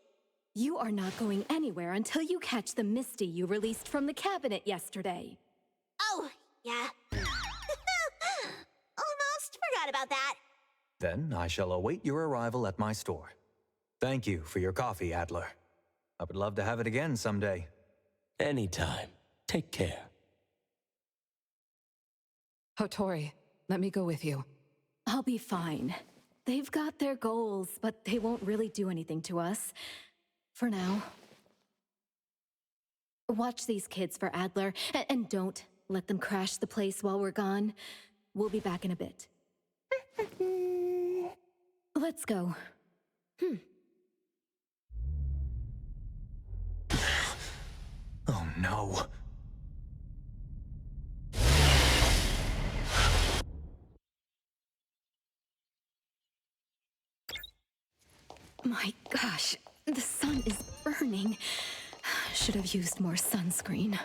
You are not going anywhere until you catch the Misty you released from the cabinet yesterday. Oh, yeah. Almost forgot about that. Then I shall await your arrival at my store. Thank you for your coffee, Adler. I would love to have it again someday. Anytime. Take care. Hotori, let me go with you. I'll be fine. They've got their goals, but they won't really do anything to us. For now. Watch these kids for Adler, and don't let them crash the place while we're gone. We'll be back in a bit. Let's go. Oh no. My gosh, the sun is burning. Should have used more sunscreen.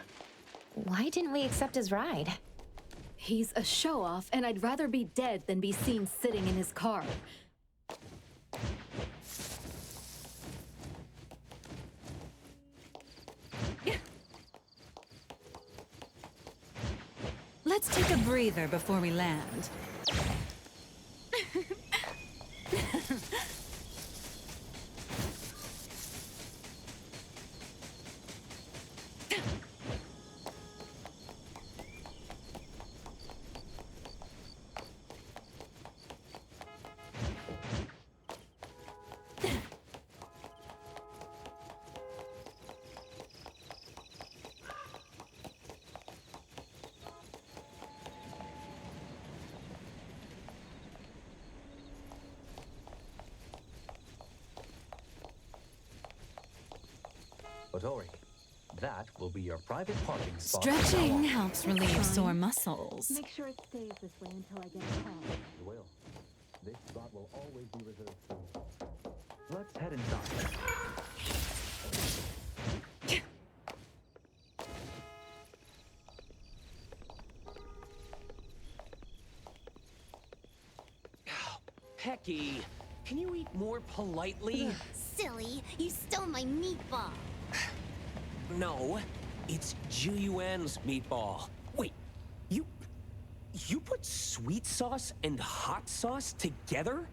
Why didn't we accept his ride? He's a show-off, and I'd rather be dead than be seen sitting in his car. Let's take a breather before we land. Hotori, that will be your private parking spot. Stretching helps relieve sore muscles. Make sure it stays this way until I get home. It will. This spot will always be reserved for you. Let's head inside. Pecky, can you eat more politely? Silly, you stole my meatball. No, it's Juyuan's meatball. Wait, you put sweet sauce and hot sauce together?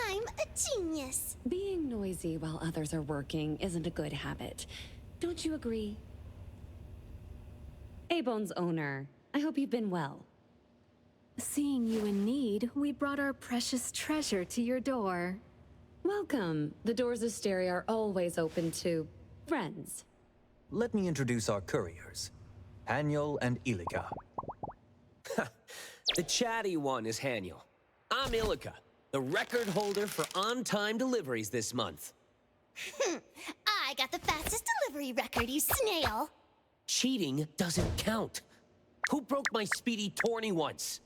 I'm a genius. Being noisy while others are working isn't a good habit. Don't you agree? A-Bone's owner, I hope you've been well. Seeing you in need, we brought our precious treasure to your door. Welcome. The doors of Stereo are always open to friends. Let me introduce our couriers, Haniel and Ilika. The chatty one is Haniel. I'm Ilika, the record holder for on-time deliveries this month. I got the fastest delivery record, you snail. Cheating doesn't count. Who broke my speedy tourney once?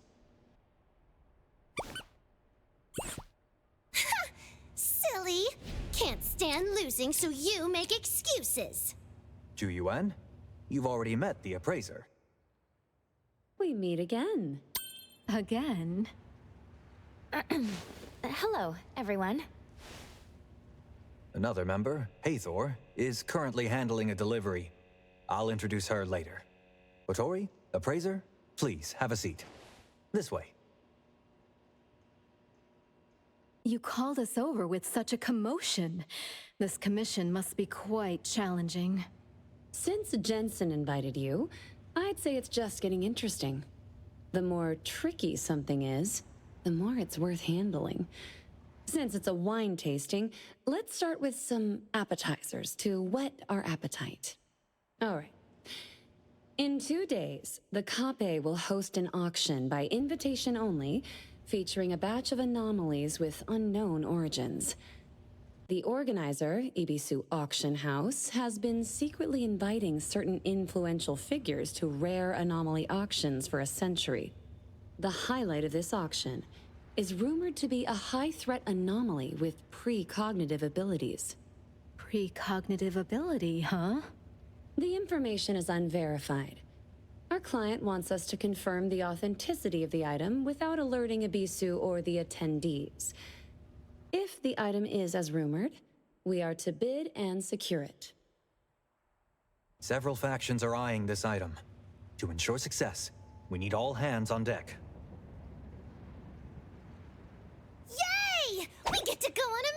Silly. Can't stand losing, so you make excuses. Juyuan, you've already met the appraiser. We meet again. Again? Hello, everyone. Another member, Hathor, is currently handling a delivery. I'll introduce her later. Hotori, appraiser, please have a seat. This way. You called us over with such a commotion. This commission must be quite challenging. Since Jensen invited you, I'd say it's just getting interesting. The more tricky something is, the more it's worth handling. Since it's a wine tasting, let's start with some appetizers to whet our appetite. All right. In 2 days, the Kape will host an auction by invitation only, featuring a batch of anomalies with unknown origins. The organizer, Ibisu Auction House, has been secretly inviting certain influential figures to rare anomaly auctions for a century. The highlight of this auction is rumored to be a high-threat anomaly with precognitive abilities. Precognitive ability, huh? The information is unverified. Our client wants us to confirm the authenticity of the item without alerting Ibisu or the attendees. If the item is as rumored, we are to bid and secure it. Several factions are eyeing this item. To ensure success, we need all hands on deck. Yay! We get to go on a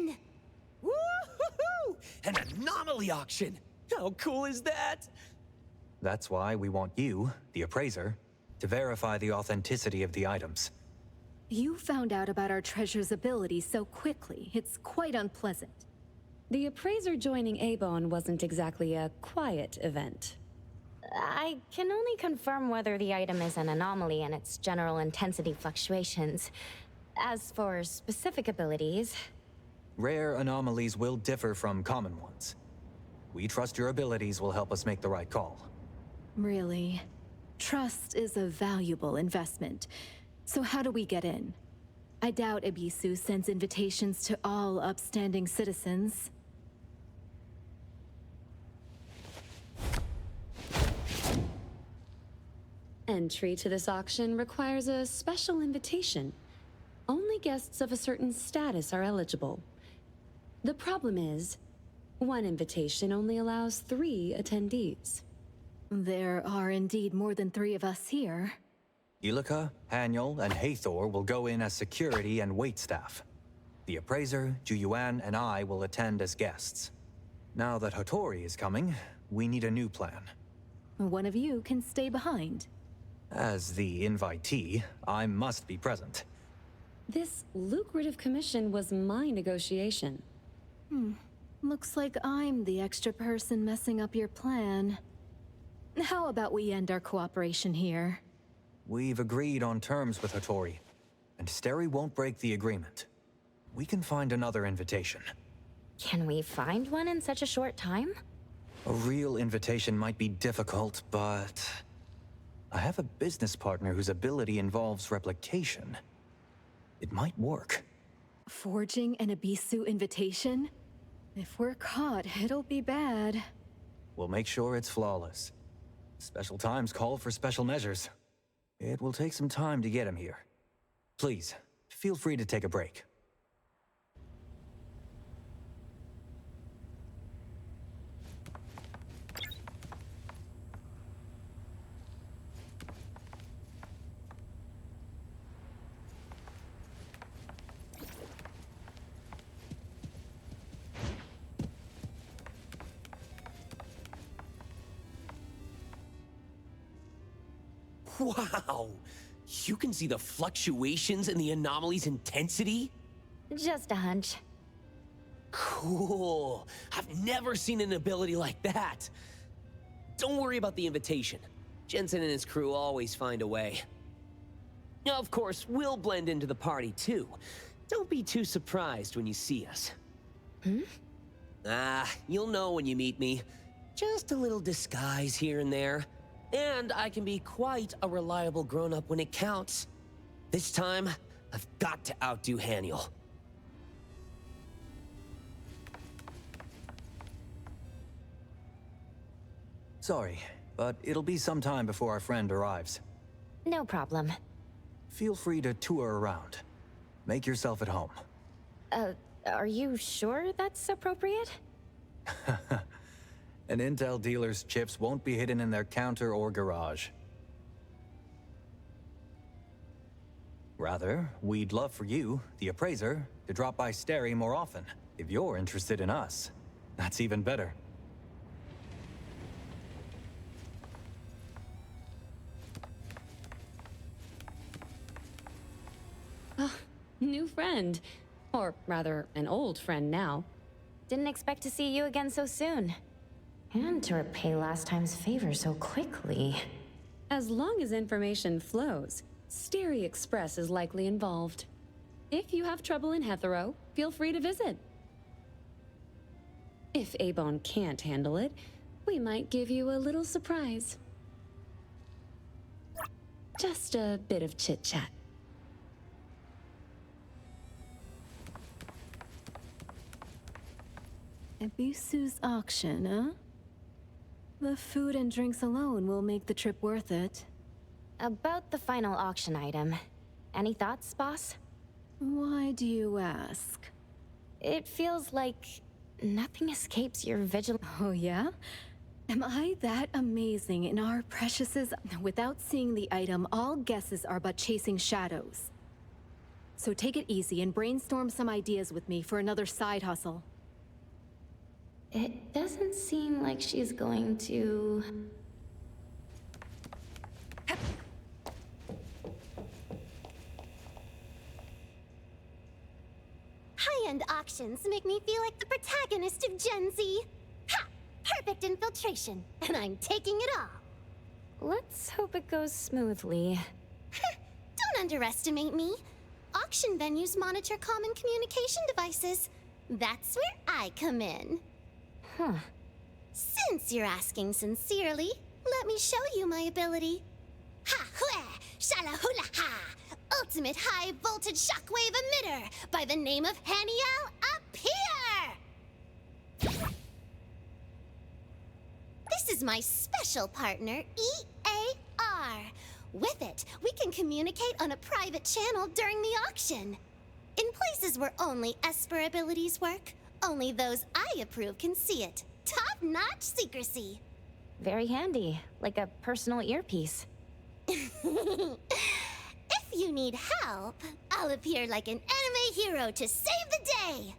mission! Woo-hoo-hoo! An anomaly auction! How cool is that? That's why we want you, the appraiser, to verify the authenticity of the items. You found out about our treasure's ability so quickly. It's quite unpleasant. The appraiser joining A-Bone wasn't exactly a quiet event. I can only confirm whether the item is an anomaly and its general intensity fluctuations. As for specific abilities... Rare anomalies will differ from common ones. We trust your abilities will help us make the right call. Really? Trust is a valuable investment. So how do we get in? I doubt Ibisu sends invitations to all upstanding citizens. Entry to this auction requires a special invitation. Only guests of a certain status are eligible. The problem is, one invitation only allows 3 attendees. There are indeed more than 3 of us here. Ilika, Haniel, and Hathor will go in as security and waitstaff. The appraiser, Juyuan, and I will attend as guests. Now that Hattori is coming, we need a new plan. One of you can stay behind. As the invitee, I must be present. This lucrative commission was my negotiation. Looks like I'm the extra person messing up your plan. How about we end our cooperation here? We've agreed on terms with Hattori, and Steri won't break the agreement. We can find another invitation. Can we find one in such a short time? A real invitation might be difficult, but I have a business partner whose ability involves replication. It might work. Forging an Abisu invitation? If we're caught, it'll be bad. We'll make sure it's flawless. Special times call for special measures. It will take some time to get him here. Please, feel free to take a break. Wow! You can see the fluctuations in the anomaly's intensity? Just a hunch. Cool. I've never seen an ability like that. Don't worry about the invitation. Jensen and his crew always find a way. Of course, we'll blend into the party too. Don't be too surprised when you see us. You'll know when you meet me. Just a little disguise here and there. And I can be quite a reliable grown-up when it counts. This time, I've got to outdo Haniel. Sorry, but it'll be some time before our friend arrives. No problem. Feel free to tour around. Make yourself at home. Are you sure that's appropriate? An intel dealer's chips won't be hidden in their counter or garage. Rather, we'd love for you, the appraiser, to drop by Steri more often. If you're interested in us, that's even better. New friend. Or rather, an old friend now. Didn't expect to see you again so soon. And to repay last time's favor so quickly. As long as information flows, Steri Express is likely involved. If you have trouble in Hethero, feel free to visit. If Abone can't handle it, we might give you a little surprise. Just a bit of chit-chat. Abisu's auction, huh? The food and drinks alone will make the trip worth it. About the final auction item. Any thoughts, boss? Why do you ask? It feels like nothing escapes your vigilance. Oh, yeah? Am I that amazing in our preciouses? Without seeing the item, all guesses are but chasing shadows. So take it easy and brainstorm some ideas with me for another side hustle. It doesn't seem like she's going to... High-end auctions make me feel like the protagonist of Gen Z. Ha! Perfect infiltration, and I'm taking it all. Let's hope it goes smoothly. Don't underestimate me. Auction venues monitor common communication devices. That's where I come in. Huh. Since you're asking sincerely, let me show you my ability. Ha-hue! Shala-hula-ha! Ultimate high-voltage shockwave emitter by the name of Haniel Appear! This is my special partner, EAR. With it, we can communicate on a private channel during the auction. In places where only Esper abilities work, only those I approve can see it. Top-notch secrecy. Very handy, like a personal earpiece. If you need help, I'll appear like an anime hero to save the day!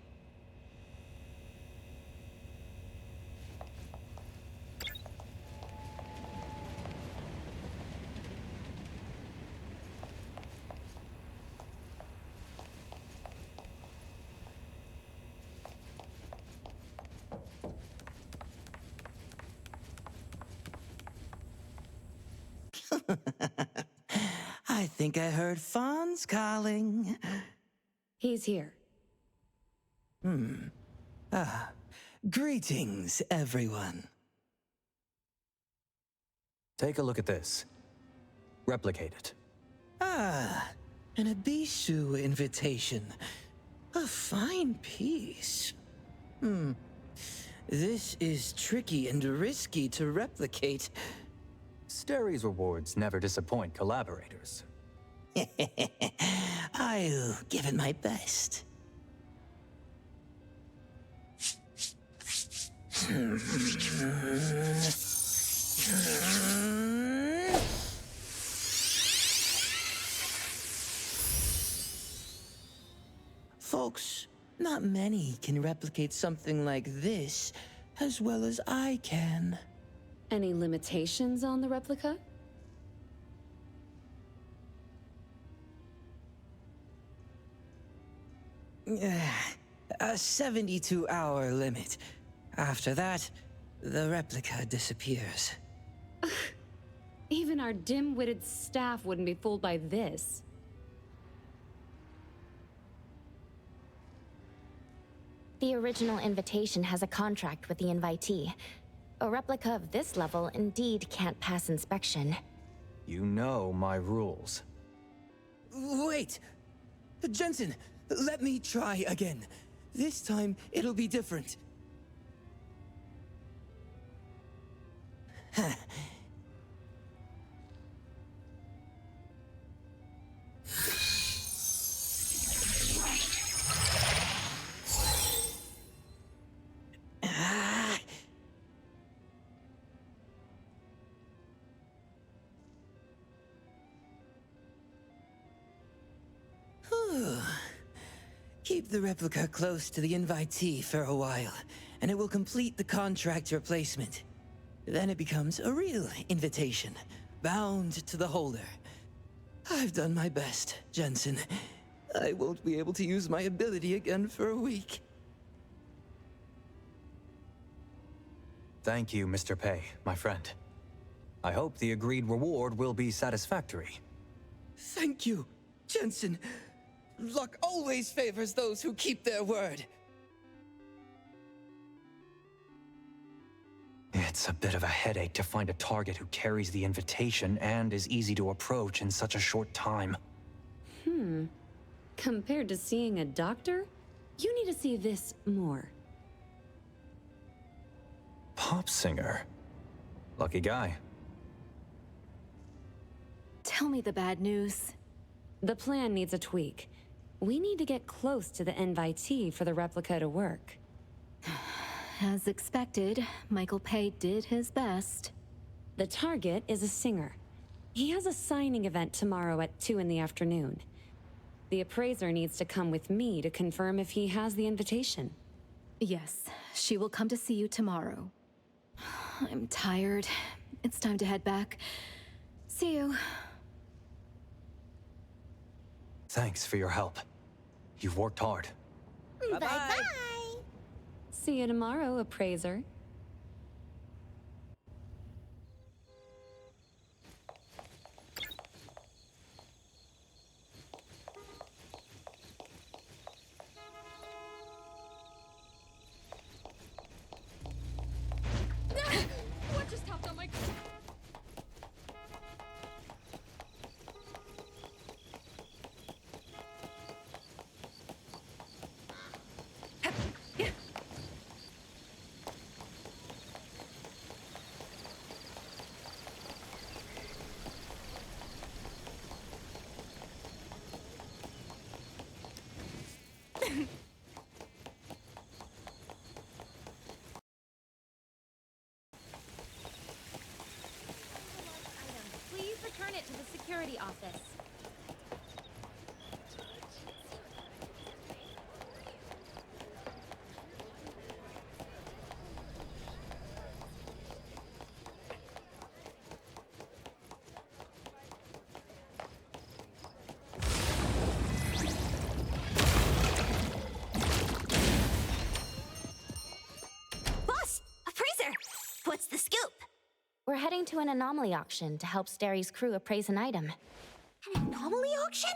I think I heard Fawn's calling. He's here. Greetings, everyone. Take a look at this. Replicate it. Ah, an Abishu invitation. A fine piece. This is tricky and risky to replicate. Sterry's rewards never disappoint collaborators. I'll give it my best. Folks, not many can replicate something like this as well as I can. Any limitations on the replica? A 72-hour limit. After that, the replica disappears. Even our dim-witted staff wouldn't be fooled by this. The original invitation has a contract with the invitee. A replica of this level indeed can't pass inspection. You know my rules. Wait! Jensen, let me try again. This time, it'll be different. Keep the replica close to the invitee for a while, and it will complete the contract replacement. Then it becomes a real invitation, bound to the holder. I've done my best, Jensen. I won't be able to use my ability again for a week. Thank you, Mr. Pei, my friend. I hope the agreed reward will be satisfactory. Thank you, Jensen. Luck always favors those who keep their word. It's a bit of a headache to find a target who carries the invitation and is easy to approach in such a short time. Compared to seeing a doctor, you need to see this more. Pop singer. Lucky guy. Tell me the bad news. The plan needs a tweak. We need to get close to the invitee for the replica to work. As expected, Michael Pei did his best. The target is a singer. He has a signing event tomorrow at 2 in the afternoon. The appraiser needs to come with me to confirm if he has the invitation. Yes, she will come to see you tomorrow. I'm tired. It's time to head back. See you. Thanks for your help. You've worked hard. Bye-bye! See you tomorrow, appraiser. What just hopped on my... security office. Boss! Appraiser! What's the scoop? We're heading to an anomaly auction to help Sterry's crew appraise an item. An anomaly auction?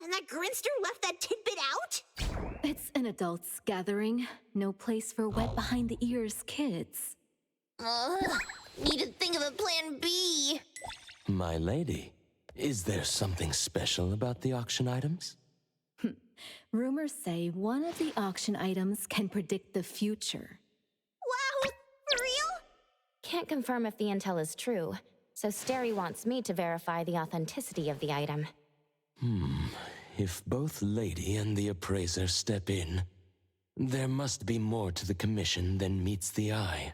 And that grinster left that tidbit out? It's an adults' gathering. No place for wet behind the ears kids. Need to think of a plan B. My lady, is there something special about the auction items? Rumors say one of the auction items can predict the future. Wow! For real? Can't confirm if the intel is true, so Sterry wants me to verify the authenticity of the item. If both Lady and the appraiser step in, there must be more to the commission than meets the eye.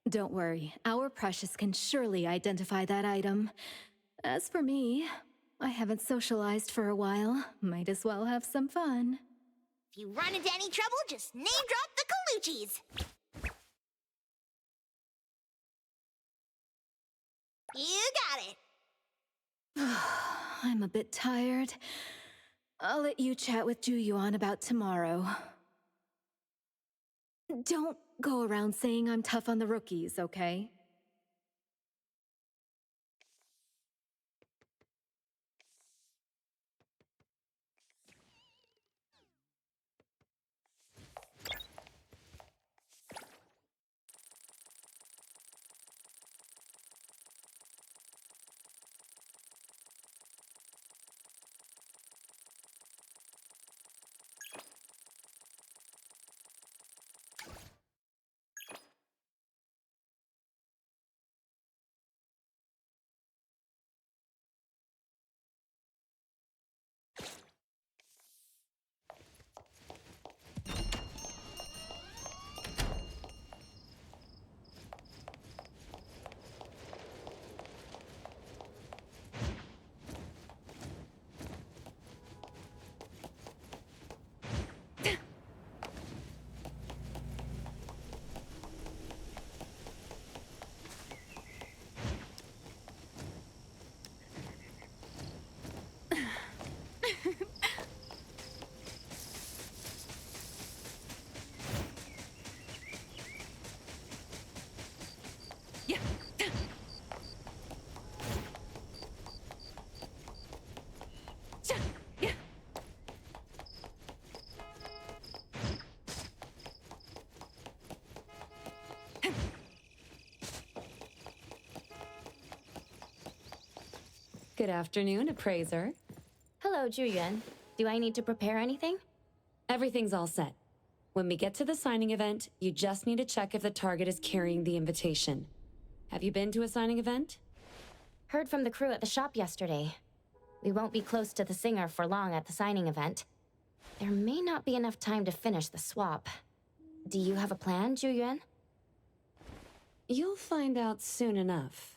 Don't worry, our Precious can surely identify that item. As for me, I haven't socialized for a while. Might as well have some fun. If you run into any trouble, just name drop the Colucci's. You got it. I'm a bit tired. I'll let you chat with Ju-Yuan about tomorrow. Don't go around saying I'm tough on the rookies, okay? Good afternoon, appraiser. Hello, Ju-Yuan. Do I need to prepare anything? Everything's all set. When we get to the signing event, you just need to check if the target is carrying the invitation. Have you been to a signing event? Heard from the crew at the shop yesterday. We won't be close to the singer for long at the signing event. There may not be enough time to finish the swap. Do you have a plan, Ju-Yuan? You'll find out soon enough.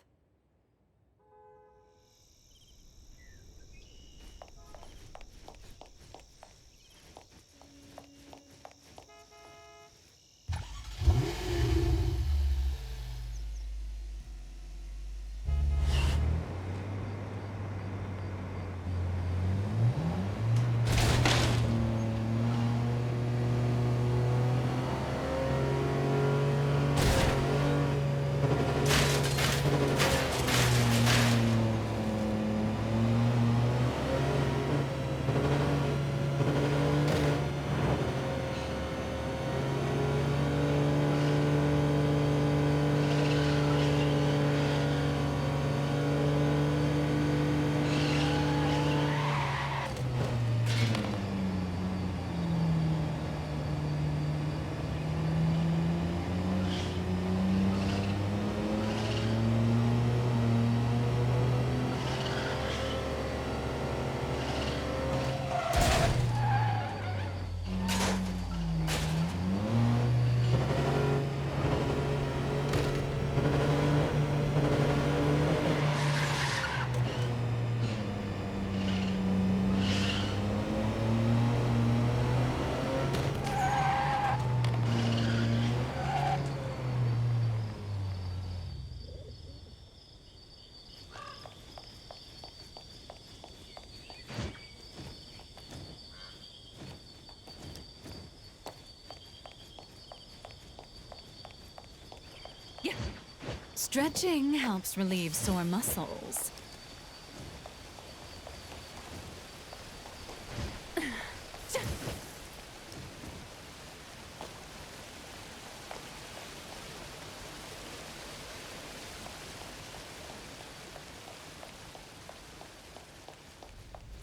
Stretching helps relieve sore muscles.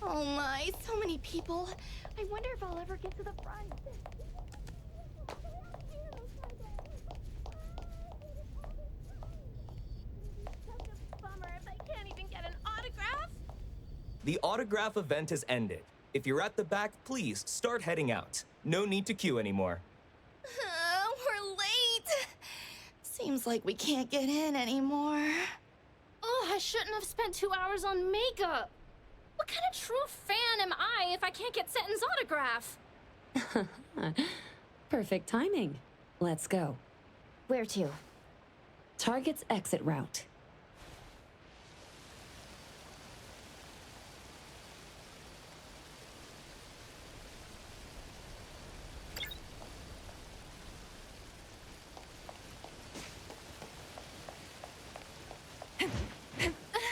Oh my, so many people. I wonder if I'll ever get to the front. Such a bummer if I can't even get an autograph. The autograph event has ended. If you're at the back, please start heading out. No need to queue anymore. We're late. Seems like we can't get in anymore. Oh, I shouldn't have spent 2 hours on makeup. What kind of true fan am I if I can't get Seton's autograph? Perfect timing. Let's go. Where to? Target's exit route.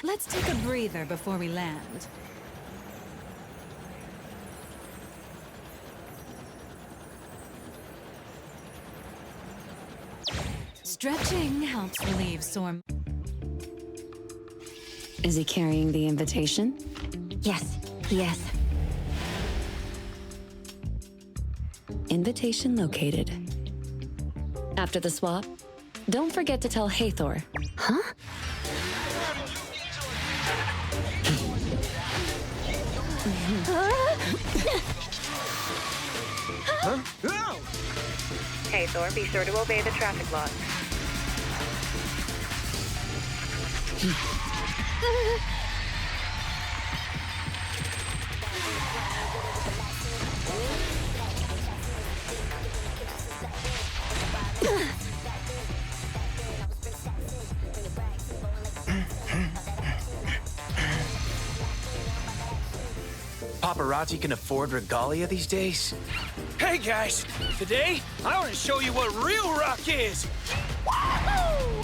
Let's take a breather before we land. Stretching helps relieve sore. Is he carrying the invitation? Yes, he is. Invitation located. After the swap, don't forget to tell Hathor. Huh? Hey, Thor, be sure to obey the traffic laws. Paparazzi can afford regalia these days? Hey guys, today I want to show you what real rock is. Wahoo!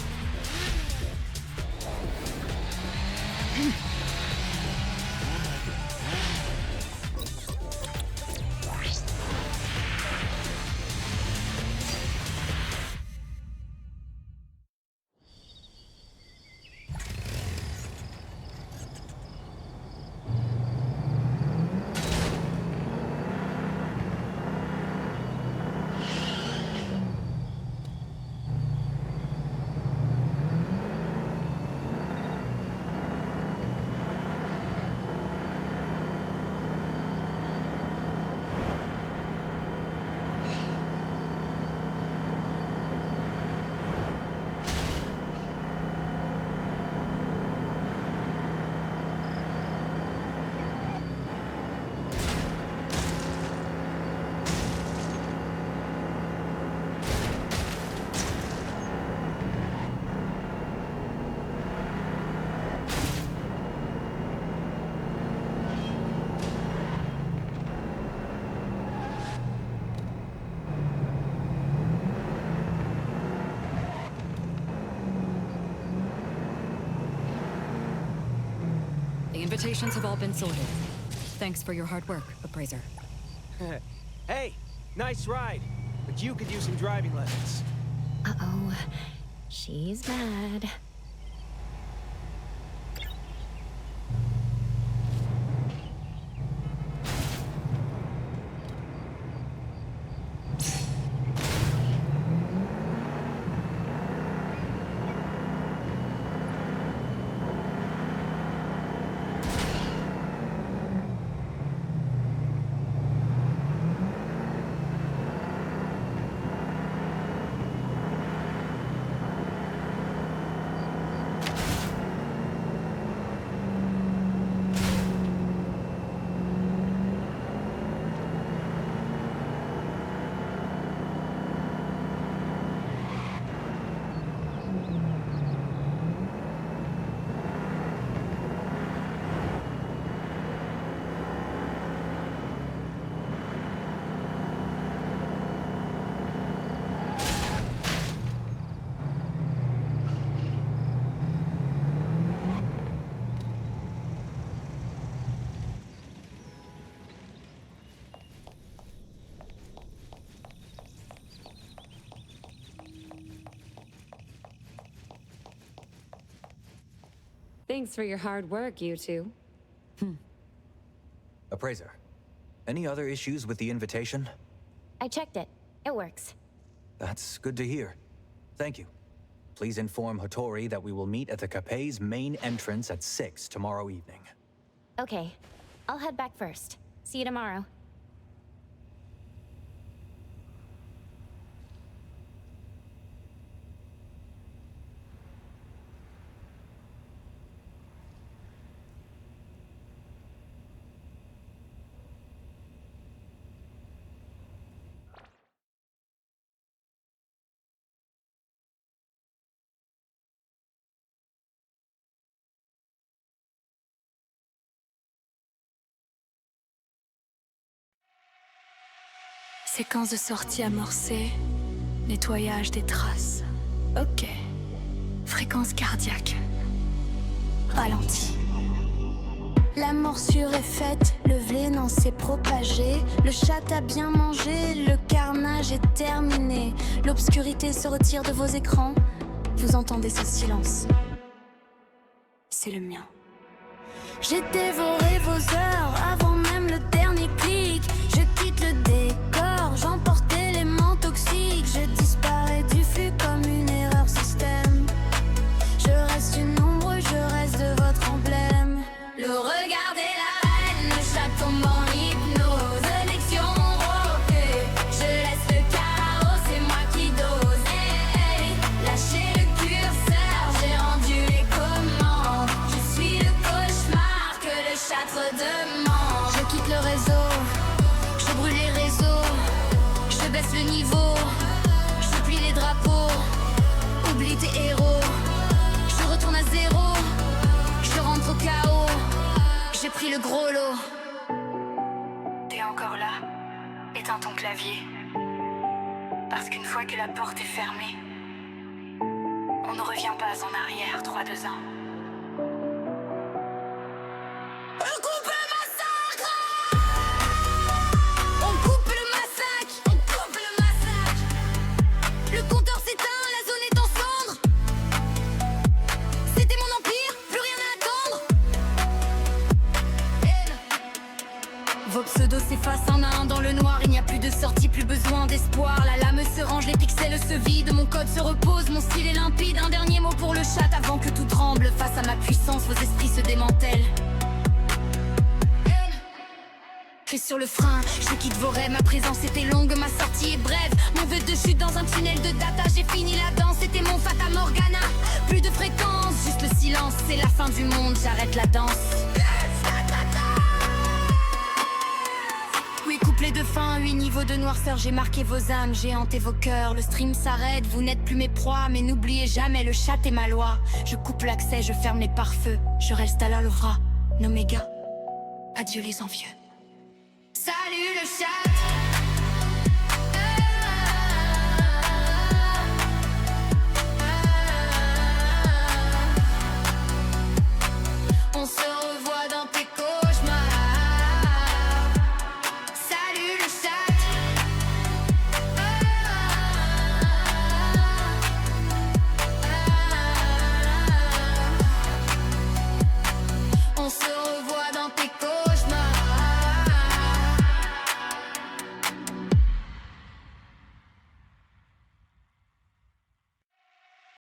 The invitations have all been sorted. Thanks for your hard work, Appraiser. Hey, nice ride, but you could use some driving lessons. Uh-oh. She's mad. Thanks for your hard work, you two. Appraiser, any other issues with the invitation? I checked it. It works. That's good to hear. Thank you. Please inform Hattori that we will meet at the Capet's main entrance at 6 tomorrow evening. Okay. I'll head back first. See you tomorrow. Séquence de sortie amorcée. Nettoyage des traces. Ok. Fréquence cardiaque. Ralenti. La morsure est faite, le venin s'est propagé. Le chat a bien mangé, le carnage est terminé. L'obscurité se retire de vos écrans. Vous entendez ce silence. C'est le mien. J'ai dévoré vos heures avant même le dernier clic. Je quitte le décor, j'emporte l'élément toxique. Je disparais du flux comme une erreur système. Je reste une ombre, je reste de votre emblème. Le regard de la reine, le chat tombe en hypnose. Élection roquée, je laisse le chaos, c'est moi qui dose. Hey, hey, lâchez le curseur, j'ai rendu les commandes. Je suis le cauchemar que le châtre demande. Je quitte le réseau, je brûle les réseaux. Je baisse le niveau, je plie les drapeaux. Oublie tes héros, je retourne à zéro. Je rentre au chaos, j'ai pris le gros lot. T'es encore là, éteins ton clavier. Parce qu'une fois que la porte est fermée, on ne revient pas en arrière. 3, 2, 1. On coupe le massacre. On coupe le massacre. On coupe le massacre. Le compteur s'éteint, la zone est en cendres. C'était mon empire, plus rien à attendre. Vos pseudos s'effacent un à un dans le noir. Il n'y a plus de sortie, plus besoin d'espoir. La lame se range, les pixels se vident. Mon code se repose, mon style est limpide. Un dernier mot pour le chat avant que tout tremble. Face à ma puissance, vos esprits se démantèlent. Clé sur le frein, je quitte vos rêves. Ma présence était longue, ma sortie est brève. Mon vœu de chute dans un tunnel de data. J'ai fini la danse, c'était mon Fata Morgana. Plus de fréquence, juste le silence. C'est la fin du monde, j'arrête la danse. Oui, couplet de fin, 8 niveaux de noirceur. J'ai marqué vos âmes, j'ai hanté vos cœurs. Le stream s'arrête, vous n'êtes plus mes proies. Mais n'oubliez jamais, le chat est ma loi. Je coupe l'accès, je ferme les pare-feux. Je reste à l'Alvra, Noméga. Adieu les envieux. Salut le chat.